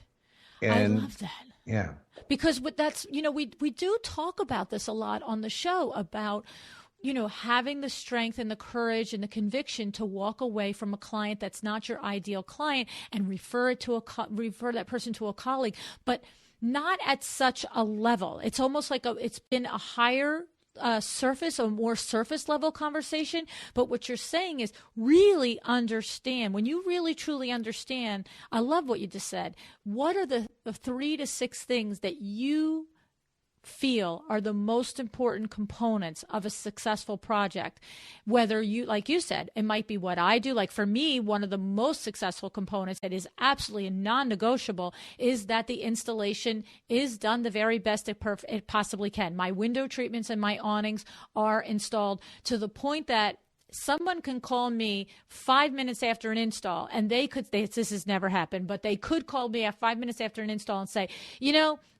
And I love that. Yeah. Because that's, we do talk about this a lot on the show about, having the strength and the courage and the conviction to walk away from a client that's not your ideal client and refer that person to a colleague, but not at such a level. It's almost like it's been a higher surface, a more surface level conversation. But what you're saying is really understand. When you really truly understand, I love what you just said. What are the 3 to 6 things that you feel are the most important components of a successful project? Whether you, like you said, it might be what I do. Like for me, one of the most successful components that is absolutely non-negotiable is that the installation is done the very best it possibly can. My window treatments and my awnings are installed to the point that someone can call me 5 minutes after an install, and this has never happened, but they could call me at 5 minutes after an install and say,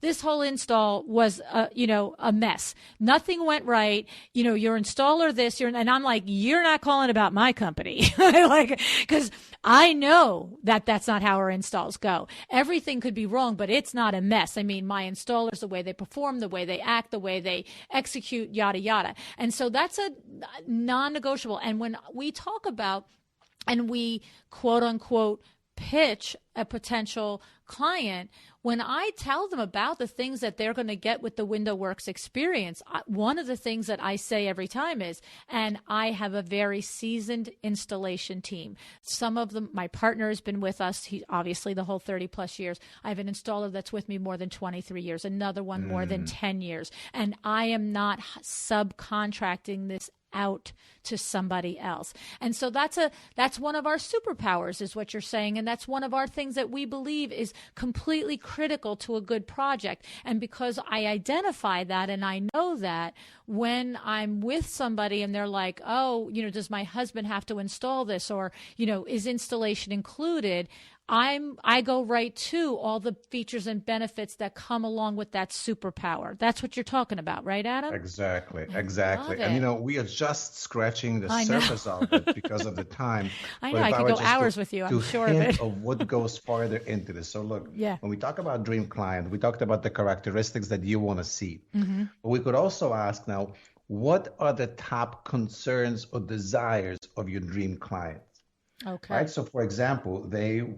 this whole install was, a mess. Nothing went right. Your installer and I'm like, you're not calling about my company. Because I know that that's not how our installs go. Everything could be wrong, but it's not a mess. I mean, my installers, the way they perform, the way they act, the way they execute, yada, yada. And so that's a non-negotiable. And when we talk about and we quote unquote pitch a potential client, when I tell them about the things that they're going to get with the WindowWorks experience, one of the things that I say every time is, and I have a very seasoned installation team. Some of them, my partner has been with us, obviously the whole 30 plus years. I have an installer that's with me more than 23 years, another one more than 10 years. And I am not subcontracting this out to somebody else. And so that's one of our superpowers, is what you're saying. And that's one of our things that we believe is completely critical to a good project. And because I identify that and I know that, when I'm with somebody and they're like, oh, does my husband have to install this? Or, is installation included? I go right to all the features and benefits that come along with that superpower. That's what you're talking about, right, Adam? Exactly. And we are just scratching the surface of it because of the time. I know, I could go hours with you, I'm sure of it. Of what goes farther into this. So look, when we talk about dream client, we talked about the characteristics that you want to see. Mm-hmm. But we could also ask now, what are the top concerns or desires of your dream client? Okay. Right. So, for example,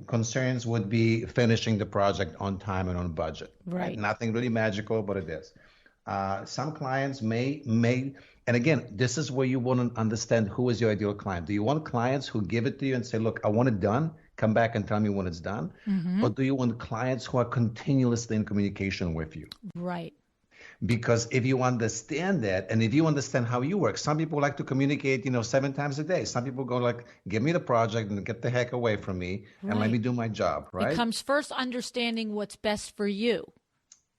concerns would be finishing the project on time and on budget. Right. Nothing really magical, but it is. Some clients may, and again, this is where you want to understand who is your ideal client. Do you want clients who give it to you and say, look, I want it done, come back and tell me when it's done? Mm-hmm. Or do you want clients who are continuously in communication with you? Right. Because if you understand that, and if you understand how you work, some people like to communicate, 7 times a day. Some people go like, give me the project and get the heck away from me and let me do my job, right? It comes first understanding what's best for you.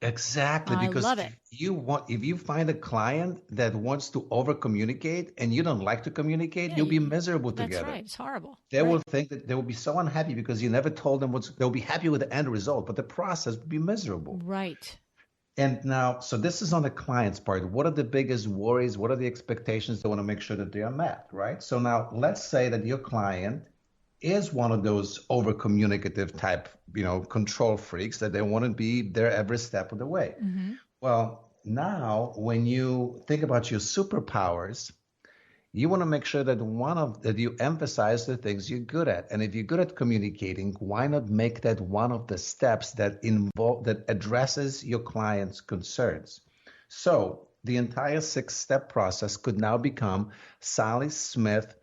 Exactly. Because I love it. If you find a client that wants to over communicate and you don't like to communicate, you'll be miserable together. That's right. It's horrible. They will think that they will be so unhappy because you never told them they'll be happy with the end result, but the process will be miserable. Right. And now, so this is on the client's part. What are the biggest worries? What are the expectations they want to make sure that they are met, right? So now let's say that your client is one of those over-communicative type, control freaks that they want to be there every step of the way. Mm-hmm. Well, now when you think about your superpowers, you want to make sure that you emphasize the things you're good at. And if you're good at communicating, why not make that one of the steps that addresses your client's concerns? So the entire 6-step process could now become Sally Smith,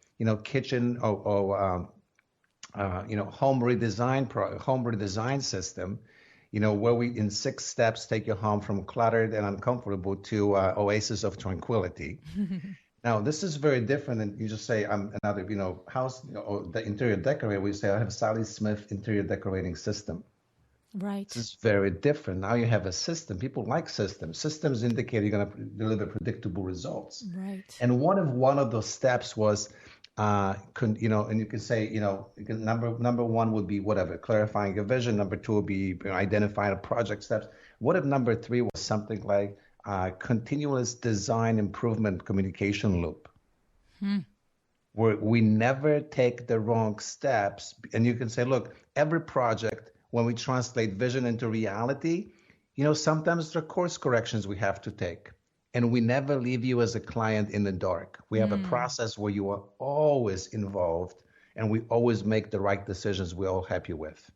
kitchen home redesign system, where we in 6 steps take you home from cluttered and uncomfortable to oasis of tranquility. Now, this is very different than you just say, I'm another, house, or the interior decorator. We say, I have Sally Smith interior decorating system. Right. This is very different. Now you have a system. People like systems. Systems indicate you're going to deliver predictable results. Right. And one of those steps was, and you can say, number one would be whatever, clarifying your vision. Number 2 would be identifying project steps. What if number 3 was something like, continuous design improvement communication loop, where we never take the wrong steps. And you can say, look, every project, when we translate vision into reality, sometimes there are course corrections we have to take. And we never leave you as a client in the dark. We have a process where you are always involved and we always make the right decisions we're all happy with.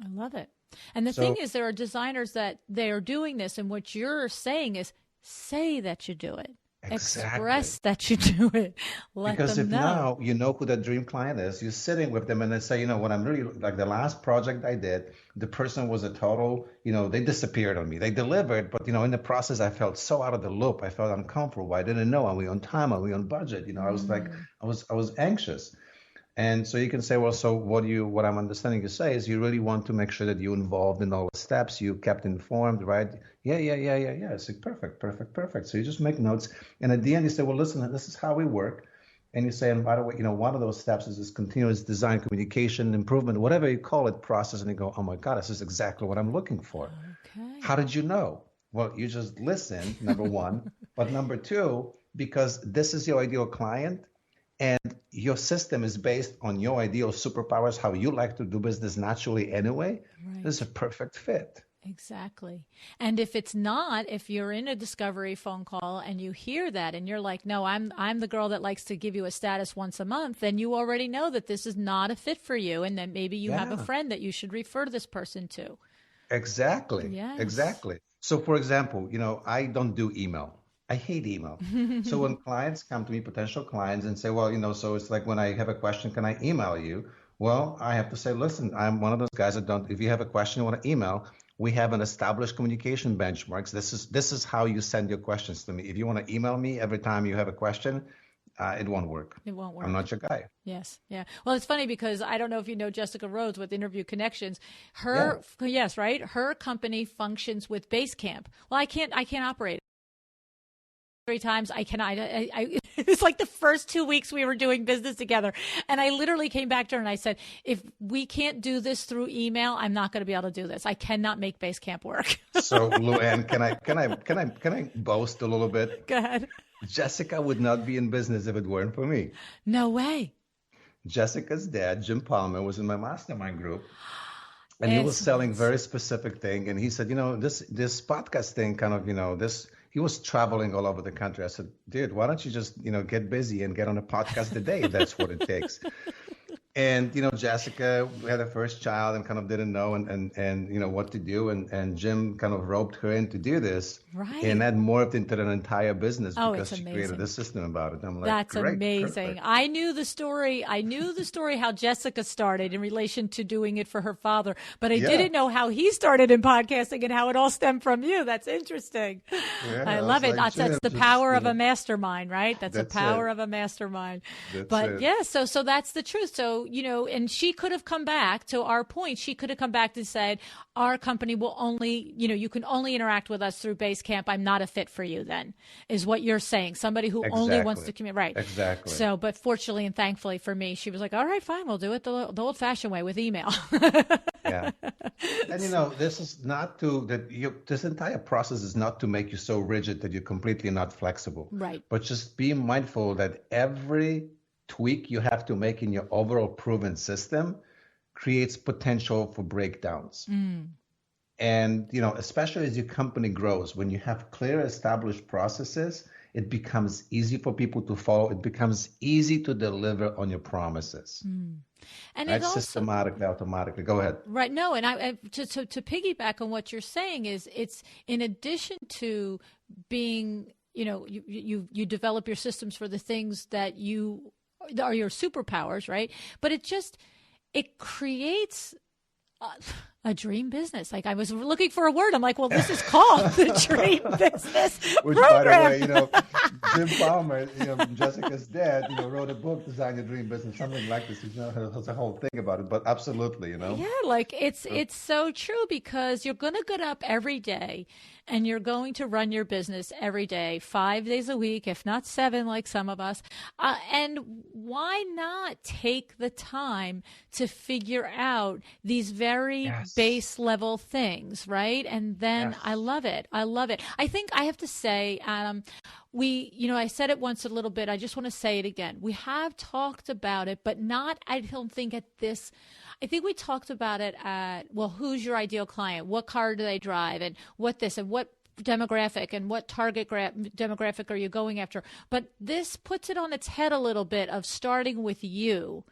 I love it. And the thing is, there are designers that they are doing this, and what you're saying is say that you do it. Exactly. Express that you do it. Let because them if know. Now you know who that dream client is, you're sitting with them and they say, what I'm really like the last project I did, the person was a total, they disappeared on me. They delivered, but in the process I felt so out of the loop. I felt uncomfortable. I didn't know, are we on time? Are we on budget? I was like, I was anxious. And so you can say, well, so what I'm understanding you say is you really want to make sure that you're involved in all the steps, you kept informed, right? Yeah. It's like perfect. So you just make notes. And at the end you say, well, listen, this is how we work. And you say, and by the way, one of those steps is this continuous design, communication, improvement, whatever you call it, process. And you go, oh my God, this is exactly what I'm looking for. How Okay. did you know? Well, you just listened, number one. But number two, because this is your ideal client and your system is based on your ideal superpowers, how you like to do business naturally anyway, this is a Right. perfect fit. Exactly. And if it's not, if you're in a discovery phone call and you hear that and you're like, "No, I'm the girl that likes to give you a status once a month," then you already know that this is not a fit for you and then maybe you have a Yeah. friend that you should refer this person to. Exactly, Yes. exactly. So, for example, I don't do email. I hate email. So when clients come to me, potential clients, and say, well, so it's like when I have a question, can I email you? Well, I have to say, listen, I'm one of those guys that don't, if you have a question you want to email, we have an established communication benchmarks. This is how you send your questions to me. If you want to email me every time you have a question, it won't work. It won't I'm work. not your guy. Yes. Yeah. Well, it's funny because I don't know if you know Jessica Rhodes with Interview Connections. Yeah. Yes, right? Her company functions with Basecamp. Well, I can't operate 3 times. I cannot. It was like the first 2 weeks we were doing business together. And I literally came back to her and I said, if we can't do this through email, I'm not going to be able to do this. I cannot make Basecamp work. So, LuAnn, can I boast a little bit? Go ahead. Jessica would not be in business if it weren't for me. No way. Jessica's dad, Jim Palmer, was in my mastermind group, and he was selling Excellent. very specific thing. And he said, this podcast thing kind of, this. He was traveling all over the country. I said, dude, why don't you just, get busy and get on a podcast a day if that's what it takes. And Jessica had her first child and kind of didn't know and what to do. And Jim kind of roped her in to do this. And Right. that morphed into an entire business Oh, because it's she created a amazing. system about it. I'm like, That's great, amazing. perfect. I knew the story. I knew the story how Jessica started in relation to doing it for her father, but I Yeah. didn't know how he started in podcasting and how it all stemmed from you. That's interesting. Yeah. I I love was it. like, That's Jim, the just, power of a mastermind, right? That's the that's power it. of a mastermind. That's But it. yeah, so that's the truth. So, and she could have come back to our point. She could have come back and said, our company will only, you can only interact with us through Basecamp. I'm not a fit for you then, is what you're saying. Somebody who only wants Exactly. to communicate. Right. Exactly. So, but fortunately and thankfully for me, she was like, all right, fine, we'll do it the old fashioned way with email. Yeah. And this is not to that this entire process is not to make you so rigid that you're completely not flexible, Right. but just be mindful that every tweak you have to make in your overall proven system creates potential for breakdowns. And especially as your company grows, when you have clear established processes, it becomes easy for people to follow. It becomes easy to deliver on your promises. And it Right? also, Systematically, automatically. Go ahead. right. No, and to piggyback on what you're saying is it's in addition to being, you develop your systems for the things that you are your superpowers, right? But it creates a dream business. Like I was looking for a word. I'm like, well, this is called the Dream Business Which, by the Program. way, Jim Palmer, Jessica's dad, wrote a book, Design Your Dream Business, something like this. There's a whole thing about it. But absolutely. Yeah, like it's so true because you're going to get up every day and you're going to run your business every day, 5 days a week, if not 7, like some of us. And why not take the time to figure out these very Yes. base level things, right? And then I Yes. love it. I love it. I think I have to say, Adam, I said it once a little bit. I just want to say it again. We have talked about it, but not, I don't think at this. I think we talked about it at, well, who's your ideal client? What car do they drive? And what this and what demographic and what target demographic are you going after? But this puts it on its head a little bit of starting with you.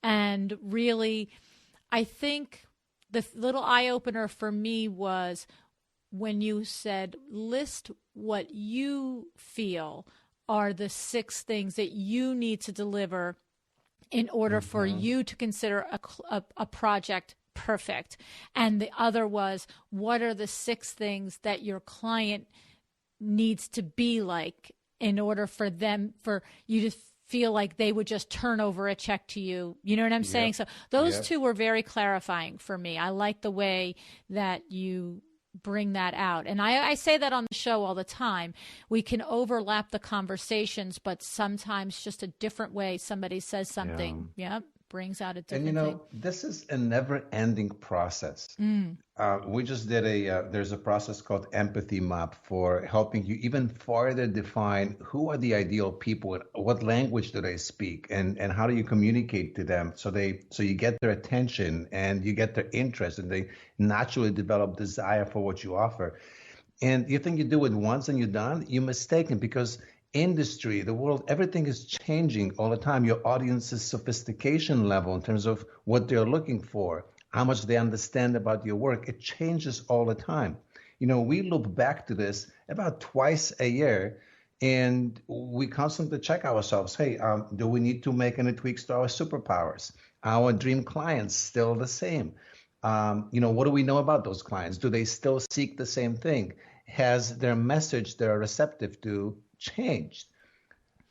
And really, I think the little eye opener for me was when you said, list what you feel are the 6 things that you need to deliver in order for Hmm. you to consider a project perfect. And the other was, what are the 6 things that your client needs to be like in order for you to feel like they would just turn over a check to you. You know what I'm saying? Yep. So those Yep. 2 were very clarifying for me. I like the way that you bring that out. And I say that on the show all the time. We can overlap the conversations, but sometimes just a different way somebody says something, brings out a different thing. This is a never-ending process. We just did there's a process called empathy map for helping you even further define who are the ideal people, what language do they speak, and how do you communicate to them so you get their attention and you get their interest and they naturally develop desire for what you offer. And you think you do it once and you're done, you're mistaken, because industry, the world, everything is changing all the time. Your audience's sophistication level in terms of what they're looking for, how much they understand about your work, it changes all the time. We look back to this about twice a year and we constantly check ourselves. Hey, do we need to make any tweaks to our superpowers? Our dream clients still the same? What do we know about those clients? Do they still seek the same thing? Has their message they're receptive to changed,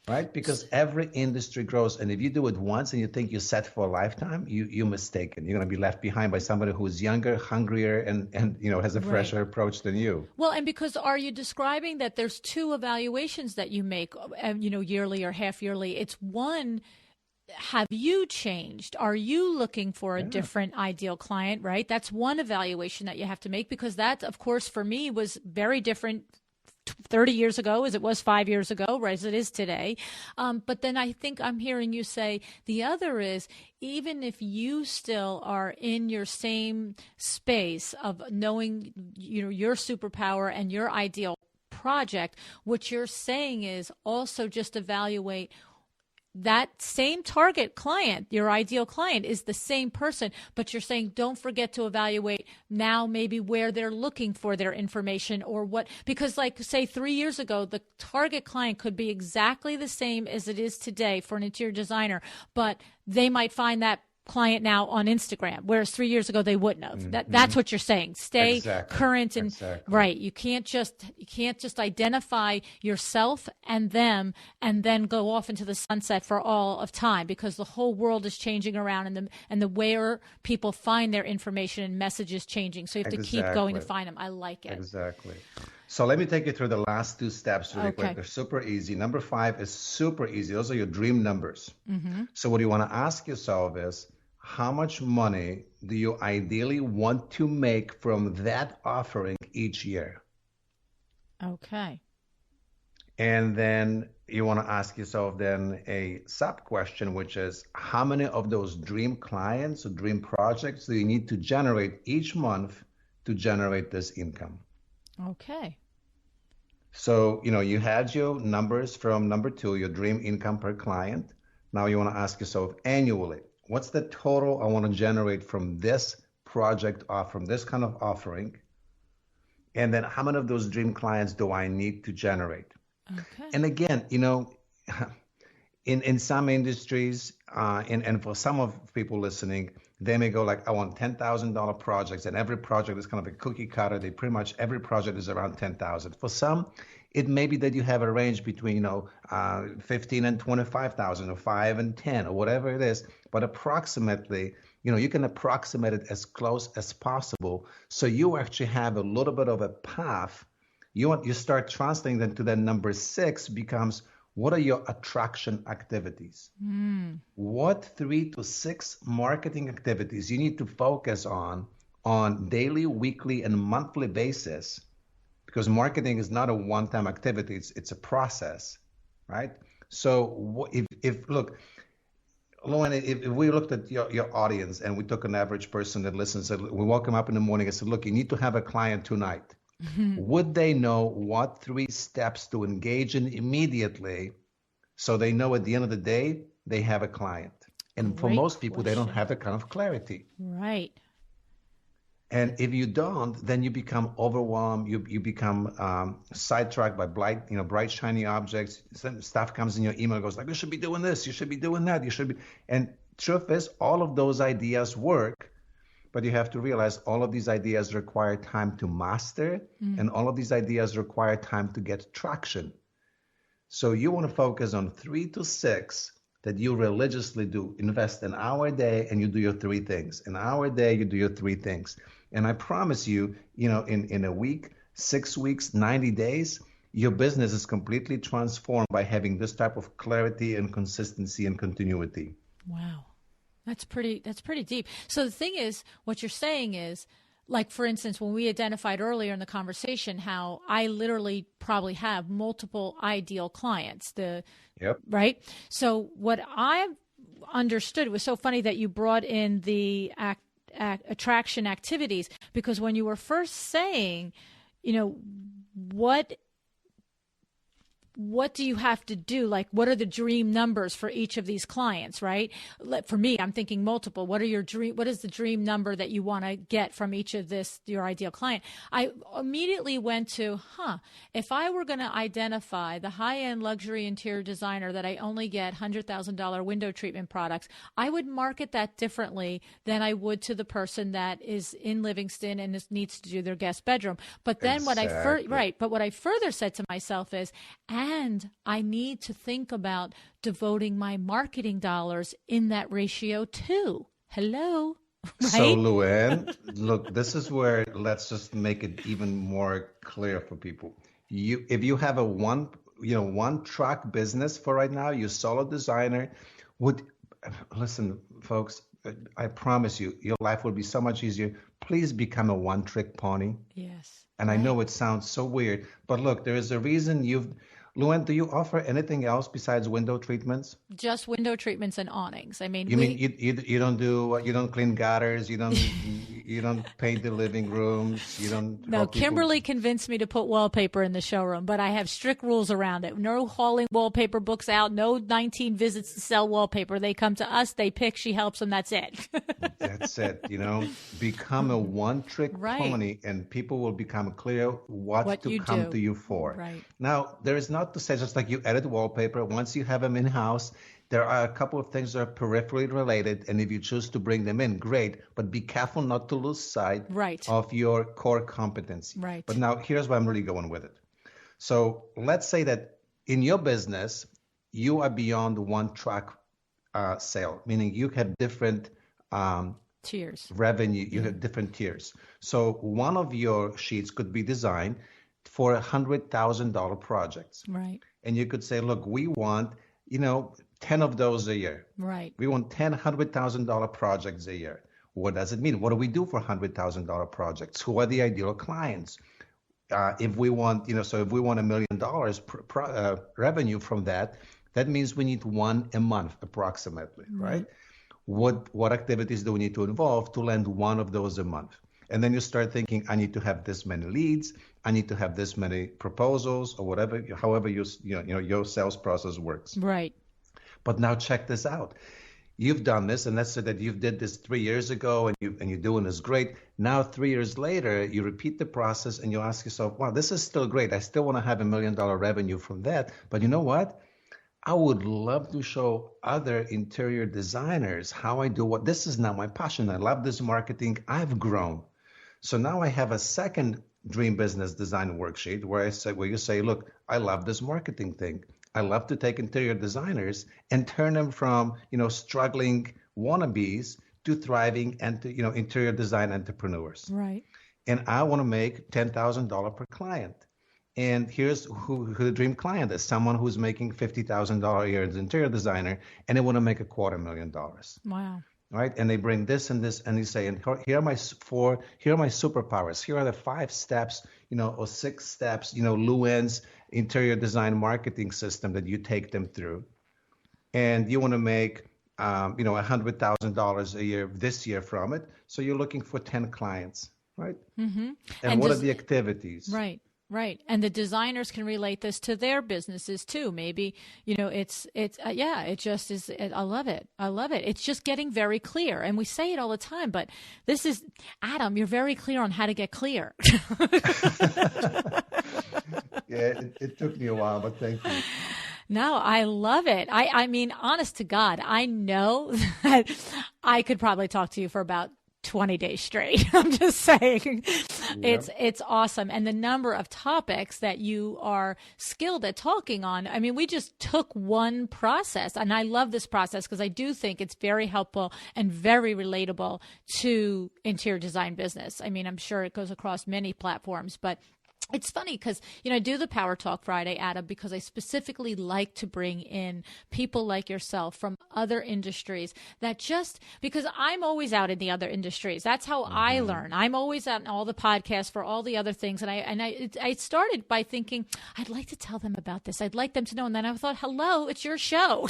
right? Because every industry grows, and if you do it once and you think you're set for a lifetime, you're mistaken. You're going to be left behind by somebody who's younger, hungrier, and has a fresher approach than you. Well, and because are you describing that there's two evaluations that you make, yearly or half yearly? It's one, have you changed? Are you looking for a different ideal client, right? That's one evaluation that you have to make, because that, of course, for me was very different 30 years ago as it was 5 years ago, right, as it is today. But then I think I'm hearing you say the other is, even if you still are in your same space of knowing, your superpower and your ideal project, what you're saying is also just evaluate that same target client, your ideal client, is the same person, but you're saying don't forget to evaluate now maybe where they're looking for their information or what, because like say 3 years ago, the target client could be exactly the same as it is today for an interior designer, but they might find that client now on Instagram, whereas 3 years ago they wouldn't have. That's what you're saying. Stay current and right. You can't just identify yourself and them and then go off into the sunset for all of time, because the whole world is changing around and the where people find their information and messages changing. So you have to keep going to find them. I like it. Exactly. So let me take you through the last two steps really quick. They're super easy. Number 5 is super easy. Those are your dream numbers. So what you want to ask yourself is, how much money do you ideally want to make from that offering each year? Okay. And then you want to ask yourself then a sub question, which is, how many of those dream clients or dream projects do you need to generate each month to generate this income? Okay. So, you had your numbers from number 2, your dream income per client. Now you want to ask yourself annually, what's the total I want to generate from this project or from this kind of offering? And then how many of those dream clients do I need to generate? Okay. And again, in some industries, and for some of people listening, they may go like, I want $10,000 projects, and every project is kind of a cookie cutter. Pretty much every project is around 10,000. For some, it may be that you have a range between 15 and 25,000, or 5 and 10, or whatever it is. But approximately, you can approximate it as close as possible, so you actually have a little bit of a path. You start translating them to then number 6 becomes, what are your attraction activities? What 3 to 6 marketing activities you need to focus on daily, weekly, and monthly basis? Because marketing is not a one-time activity, it's a process, right? So if look, LuAnn, if we looked at your audience and we took an average person that listens, we woke them up in the morning and said, look, you need to have a client tonight. Would they know what 3 steps to engage in immediately so they know at the end of the day they have a client? And for most people, they don't have that kind of clarity. Right. And if you don't, then you become overwhelmed. You become sidetracked by bright, shiny objects. Stuff comes in your email, goes like, you should be doing this, you should be doing that, you should be. And truth is, all of those ideas work, but you have to realize all of these ideas require time to master, and all of these ideas require time to get traction. So you want to focus on 3 to 6 that you religiously do. Invest an hour a day and you do your 3 things. An hour a day, you do your 3 things. And I promise you, in a week, 6 weeks, 90 days, your business is completely transformed by having this type of clarity and consistency and continuity. Wow. That's pretty deep. So the thing is, what you're saying is, like, for instance, when we identified earlier in the conversation how I literally probably have multiple ideal clients, Yep. right? So what I understood, it was so funny that you brought in the attraction activities, because when you were first saying, what do you have to do? Like, what are the dream numbers for each of these clients, right? For me, I'm thinking multiple. What is the dream number that you want to get from each of your ideal client? I immediately went to, if I were going to identify the high-end luxury interior designer that I only get $100,000 window treatment products, I would market that differently than I would to the person that is in Livingston and needs to do their guest bedroom. But then what I further said to myself is, and I need to think about devoting my marketing dollars in that ratio too. Hello. Right? So, LuAnn, look, this is where let's just make it even more clear for people. If you have a one track business for right now, you're solo designer, listen, folks, I promise you, your life will be so much easier. Please become a one trick pony. Yes. And I know it sounds so weird, but look, there is a reason LuAnn, do you offer anything else besides window treatments? Just window treatments and awnings. I mean, you don't clean gutters, you don't paint the living rooms, you don't. No, Kimberly convinced me to put wallpaper in the showroom, but I have strict rules around it. No hauling wallpaper books out. No 19 visits to sell wallpaper. They come to us, they pick, she helps them. That's it. That's it. Become a one-trick pony, and people will become clear what to come to you for. Right. Now, there is not to say just like you edit wallpaper. Once you have them in-house, there are a couple of things that are peripherally related, and if you choose to bring them in, great, but be careful not to lose sight of your core competency. Right. But now here's where I'm really going with it. So let's say that in your business, you are beyond one track sale, meaning you have different tiers. Revenue, you have different tiers. So one of your sheets could be designed for $100,000 projects. Right. And you could say, look, we want, 10 of those a year. Right. We want 10 $100,000 projects a year. What does it mean? What do we do for $100,000 projects? Who are the ideal clients? If we want, so if we want $1 million revenue from that, that means we need one a month approximately, right? What activities do we need to involve to land one of those a month? And then you start thinking, I need to have this many leads, I need to have this many proposals, or whatever, however your sales process works. Right. But now check this out. You've done this, and let's say that you did this 3 years ago, and you're doing this great. Now 3 years later, you repeat the process, and you ask yourself, wow, this is still great. I still want to have $1 million revenue from that. But you know what? I would love to show other interior designers how I do what. This is now my passion. I love this marketing. I've grown. So now I have a second dream business design worksheet where you say, look, I love this marketing thing. I love to take interior designers and turn them from, struggling wannabes to thriving and interior design entrepreneurs. Right. And I want to make $10,000 per client. And here's who the dream client is: someone who's making $50,000 a year as an interior designer, and they want to make $250,000. Wow. Right? And they bring this and this, and they say, and here are my superpowers. Here are the 5 steps, or 6 steps, LuAnn's interior design marketing system that you take them through. And you want to make, $100,000 a year this year from it. So you're looking for 10 clients, right? Mm-hmm. And what are the activities? Right. Right. And the designers can relate this to their businesses too. Maybe, it just is. I love it. I love it. It's just getting very clear. And we say it all the time, but this is, Adam, you're very clear on how to get clear. Yeah, it took me a while, but thank you. No, I love it. I mean, honest to God, I know that I could probably talk to you for about 20 days straight. I'm just saying. It's awesome. And the number of topics that you are skilled at talking on. I mean, we just took one process, and I love this process because I do think it's very helpful and very relatable to interior design business. I mean, I'm sure it goes across many platforms, but it's funny because, I do the Power Talk Friday, Adam, because I specifically like to bring in people like yourself from other industries that because I'm always out in the other industries. That's how I learn. I'm always out in all the podcasts for all the other things. And I started by thinking, I'd like to tell them about this. I'd like them to know. And then I thought, hello, it's your show.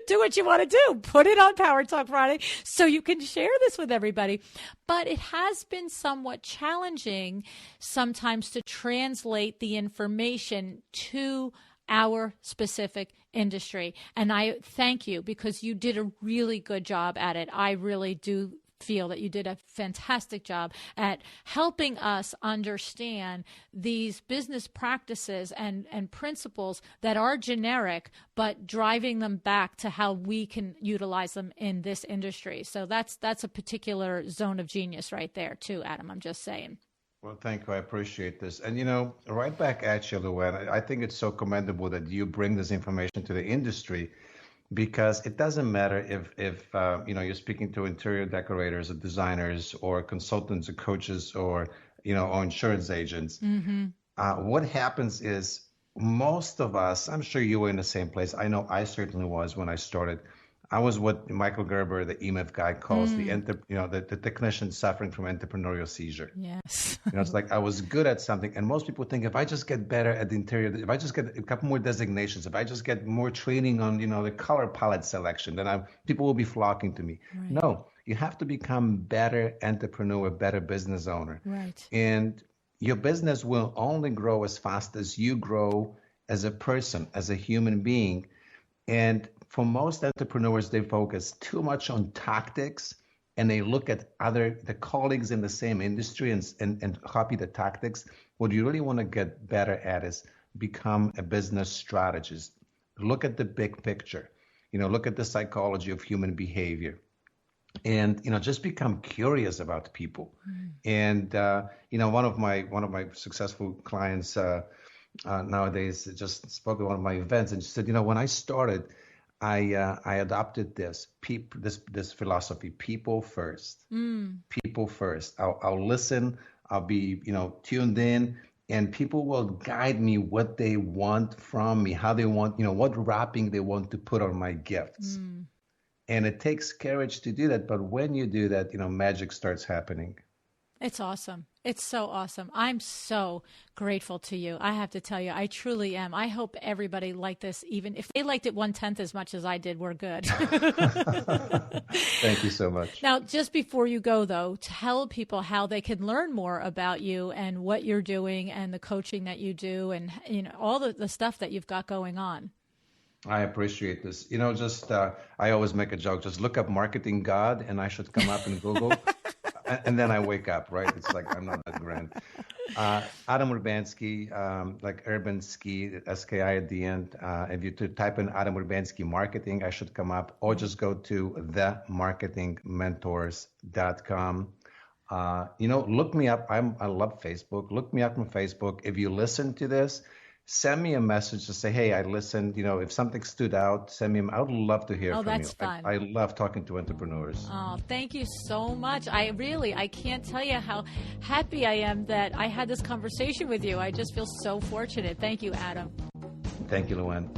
Do what you want to do. Put it on Power Talk Friday so you can share this with everybody. But it has been somewhat challenging sometimes to translate the information to our specific industry. And I thank you because you did a really good job at it. I really do feel that you did a fantastic job at helping us understand these business practices and principles that are generic, but driving them back to how we can utilize them in this industry. So that's a particular zone of genius right there too, Adam. I'm just saying. Well, thank you. I appreciate this. And, right back at you, LuAnn, I think it's so commendable that you bring this information to the industry, because it doesn't matter if you're speaking to interior decorators or designers or consultants or coaches or insurance agents. What happens is most of us, I'm sure you were in the same place. I know I certainly was when I started. I was what Michael Gerber, the EMF guy, calls the technician suffering from entrepreneurial seizure. Yes. It's like I was good at something, and most people think if I just get better at the interior, if I just get a couple more designations, if I just get more training on the color palette selection, then people will be flocking to me. Right. No, you have to become better entrepreneur, better business owner. Right. And your business will only grow as fast as you grow as a person, as a human being. And for most entrepreneurs, they focus too much on tactics, and they look at the colleagues in the same industry and copy the tactics. What you really want to get better at is become a business strategist. Look at the big picture. Look at the psychology of human behavior, and just become curious about people. And one of my successful clients nowadays just spoke at one of my events, and she said, when I started, I adopted this philosophy: people first. People first. I'll listen. I'll be tuned in, and people will guide me what they want from me, how they want, what wrapping they want to put on my gifts. And it takes courage to do that, but when you do that, magic starts happening. It's awesome. It's so awesome. I'm so grateful to you. I have to tell you, I truly am. I hope everybody liked this. Even if they liked it 1/10 as much as I did, we're good. Thank you so much. Now, just before you go, though, tell people how they can learn more about you and what you're doing and the coaching that you do and all the stuff that you've got going on. I appreciate this. I always make a joke. Just look up Marketing God, and I should come up in Google. And then I wake up, right? It's like I'm not that grand. Adam Urbanski, like Urbanski, SKI at the end. If you type in Adam Urbanski Marketing, I should come up. Or just go to themarketingmentors.com. Look me up. I love Facebook. Look me up on Facebook. If you listen to this, send me a message to say, hey, I listened. If something stood out, send me. I would love to hear from you. Oh, that's fun. I love talking to entrepreneurs. Oh, thank you so much. I can't tell you how happy I am that I had this conversation with you. I just feel so fortunate. Thank you, Adam. Thank you, LuAnn.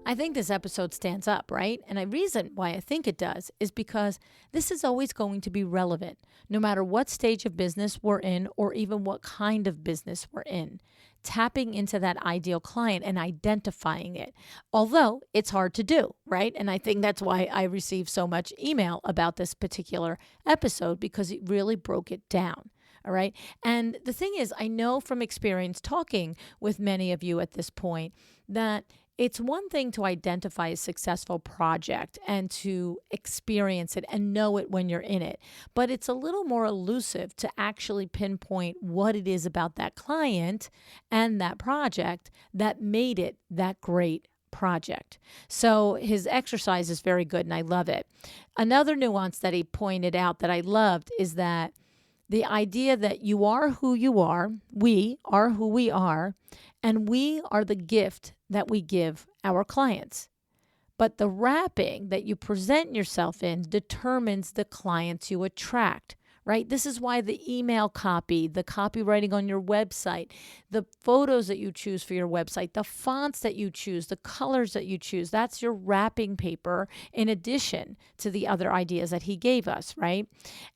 I think this episode stands up, right? And the reason why I think it does is because this is always going to be relevant, no matter what stage of business we're in or even what kind of business we're in. Tapping into that ideal client and identifying it, although it's hard to do, right? And I think that's why I received so much email about this particular episode, because it really broke it down. All right. And the thing is, I know from experience talking with many of you at this point that it's one thing to identify a successful project and to experience it and know it when you're in it, but it's a little more elusive to actually pinpoint what it is about that client and that project that made it that great project. So his exercise is very good and I love it. Another nuance that he pointed out that I loved is that the idea that you are who you are, we are who we are, and we are the gift that we give our clients. But the wrapping that you present yourself in determines the clients you attract, right? This is why the email copy, the copywriting on your website, the photos that you choose for your website, the fonts that you choose, the colors that you choose, that's your wrapping paper in addition to the other ideas that he gave us, right?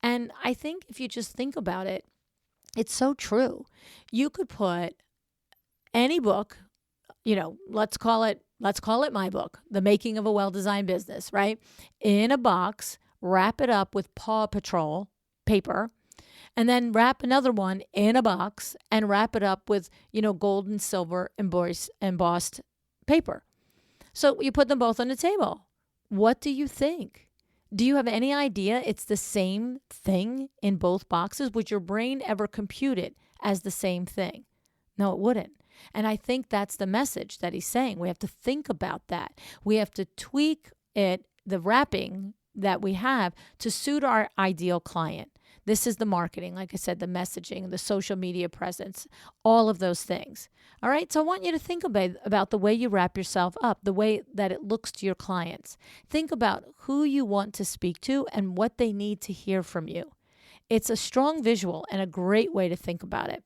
And I think if you just think about it, it's so true. You could put any book, let's call it my book, The Making of a Well-Designed Business, right? In a box, wrap it up with Paw Patrol paper, and then wrap another one in a box and wrap it up with, gold and silver embossed paper. So you put them both on the table. What do you think? Do you have any idea it's the same thing in both boxes? Would your brain ever compute it as the same thing? No, it wouldn't. And I think that's the message that he's saying. We have to think about that. We have to tweak it, the wrapping that we have, to suit our ideal client. This is the marketing, like I said, the messaging, the social media presence, all of those things. All right, so I want you to think about the way you wrap yourself up, the way that it looks to your clients. Think about who you want to speak to and what they need to hear from you. It's a strong visual and a great way to think about it.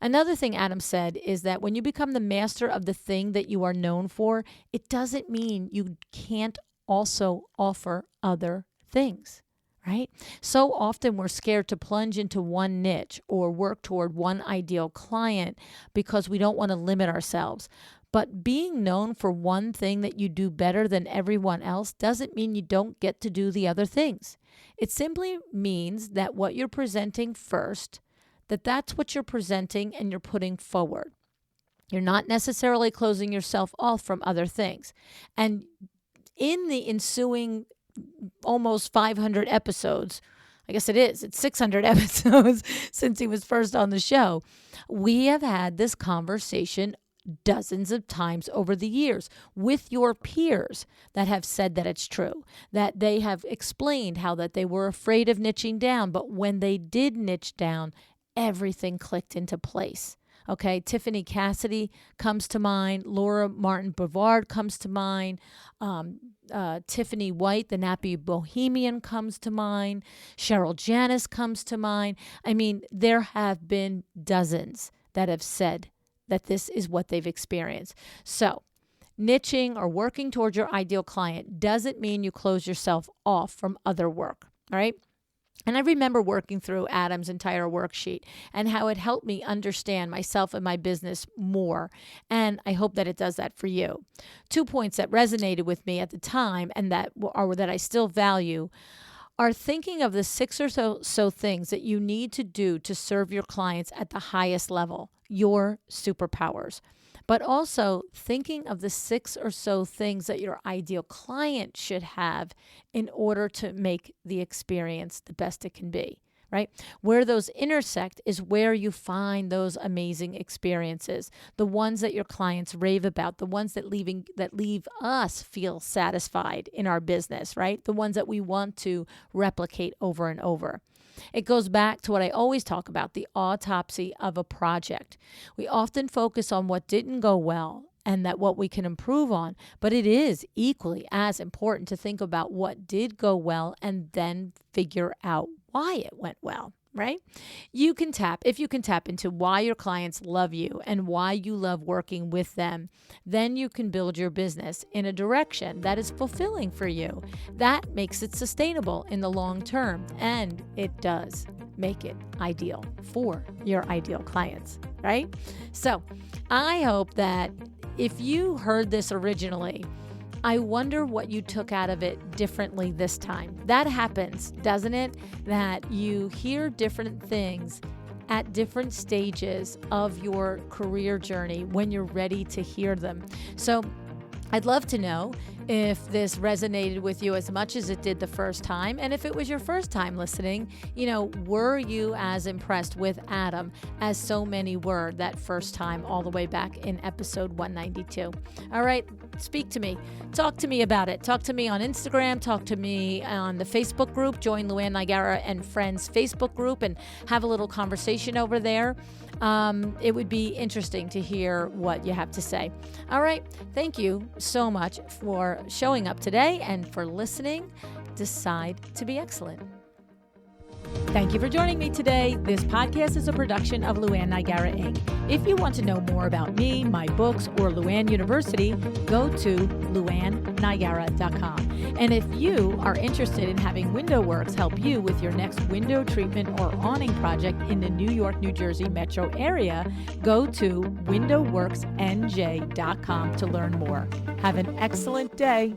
Another thing Adam said is that when you become the master of the thing that you are known for, it doesn't mean you can't also offer other things, right? So often we're scared to plunge into one niche or work toward one ideal client because we don't want to limit ourselves. But being known for one thing that you do better than everyone else doesn't mean you don't get to do the other things. It simply means that what you're presenting first, that's what you're presenting and you're putting forward. You're not necessarily closing yourself off from other things. And in the ensuing almost 500 episodes, I guess it's 600 episodes since he was first on the show, we have had this conversation dozens of times over the years with your peers that have said that it's true, that they have explained how that they were afraid of niching down, but when they did niche down, everything clicked into place. Okay, Tiffany Cassidy comes to mind. Laura Martin Bavard comes to mind. Tiffany White, the Nappy Bohemian, comes to mind. Cheryl Janis comes to mind. I mean, there have been dozens that have said that this is what they've experienced. So niching or working towards your ideal client doesn't mean you close yourself off from other work, all right? And I remember working through Adam's entire worksheet and how it helped me understand myself and my business more. And I hope that it does that for you. 2 points that resonated with me at the time and that I still value are thinking of the 6 or so things that you need to do to serve your clients at the highest level, your superpowers. But also thinking of the 6 or so things that your ideal client should have in order to make the experience the best it can be, right? Where those intersect is where you find those amazing experiences, the ones that your clients rave about, the ones that leave us feel satisfied in our business, right? The ones that we want to replicate over and over. It goes back to what I always talk about, the autopsy of a project. We often focus on what didn't go well and that what we can improve on, but it is equally as important to think about what did go well and then figure out why it went well, right? If you can tap into why your clients love you and why you love working with them, then you can build your business in a direction that is fulfilling for you. That makes it sustainable in the long term, and it does make it ideal for your ideal clients, right? So I hope that if you heard this originally, I wonder what you took out of it differently this time. That happens, doesn't it? That you hear different things at different stages of your career journey when you're ready to hear them. So I'd love to know, if this resonated with you as much as it did the first time. And if it was your first time listening, were you as impressed with Adam as so many were that first time all the way back in episode 192? All right, speak to me. Talk to me about it. Talk to me on Instagram. Talk to me on the Facebook group. Join LuAnn Niagara and Friends Facebook group and have a little conversation over there. It would be interesting to hear what you have to say. All right. Thank you so much for showing up today and for listening. Decide to be excellent. Thank you for joining me today. This podcast is a production of LuAnn Niagara, Inc. If you want to know more about me, my books, or LuAnn University, go to LuAnnNiagara.com. And if you are interested in having WindowWorks help you with your next window treatment or awning project in the New York, New Jersey metro area, go to WindowWorksNJ.com to learn more. Have an excellent day.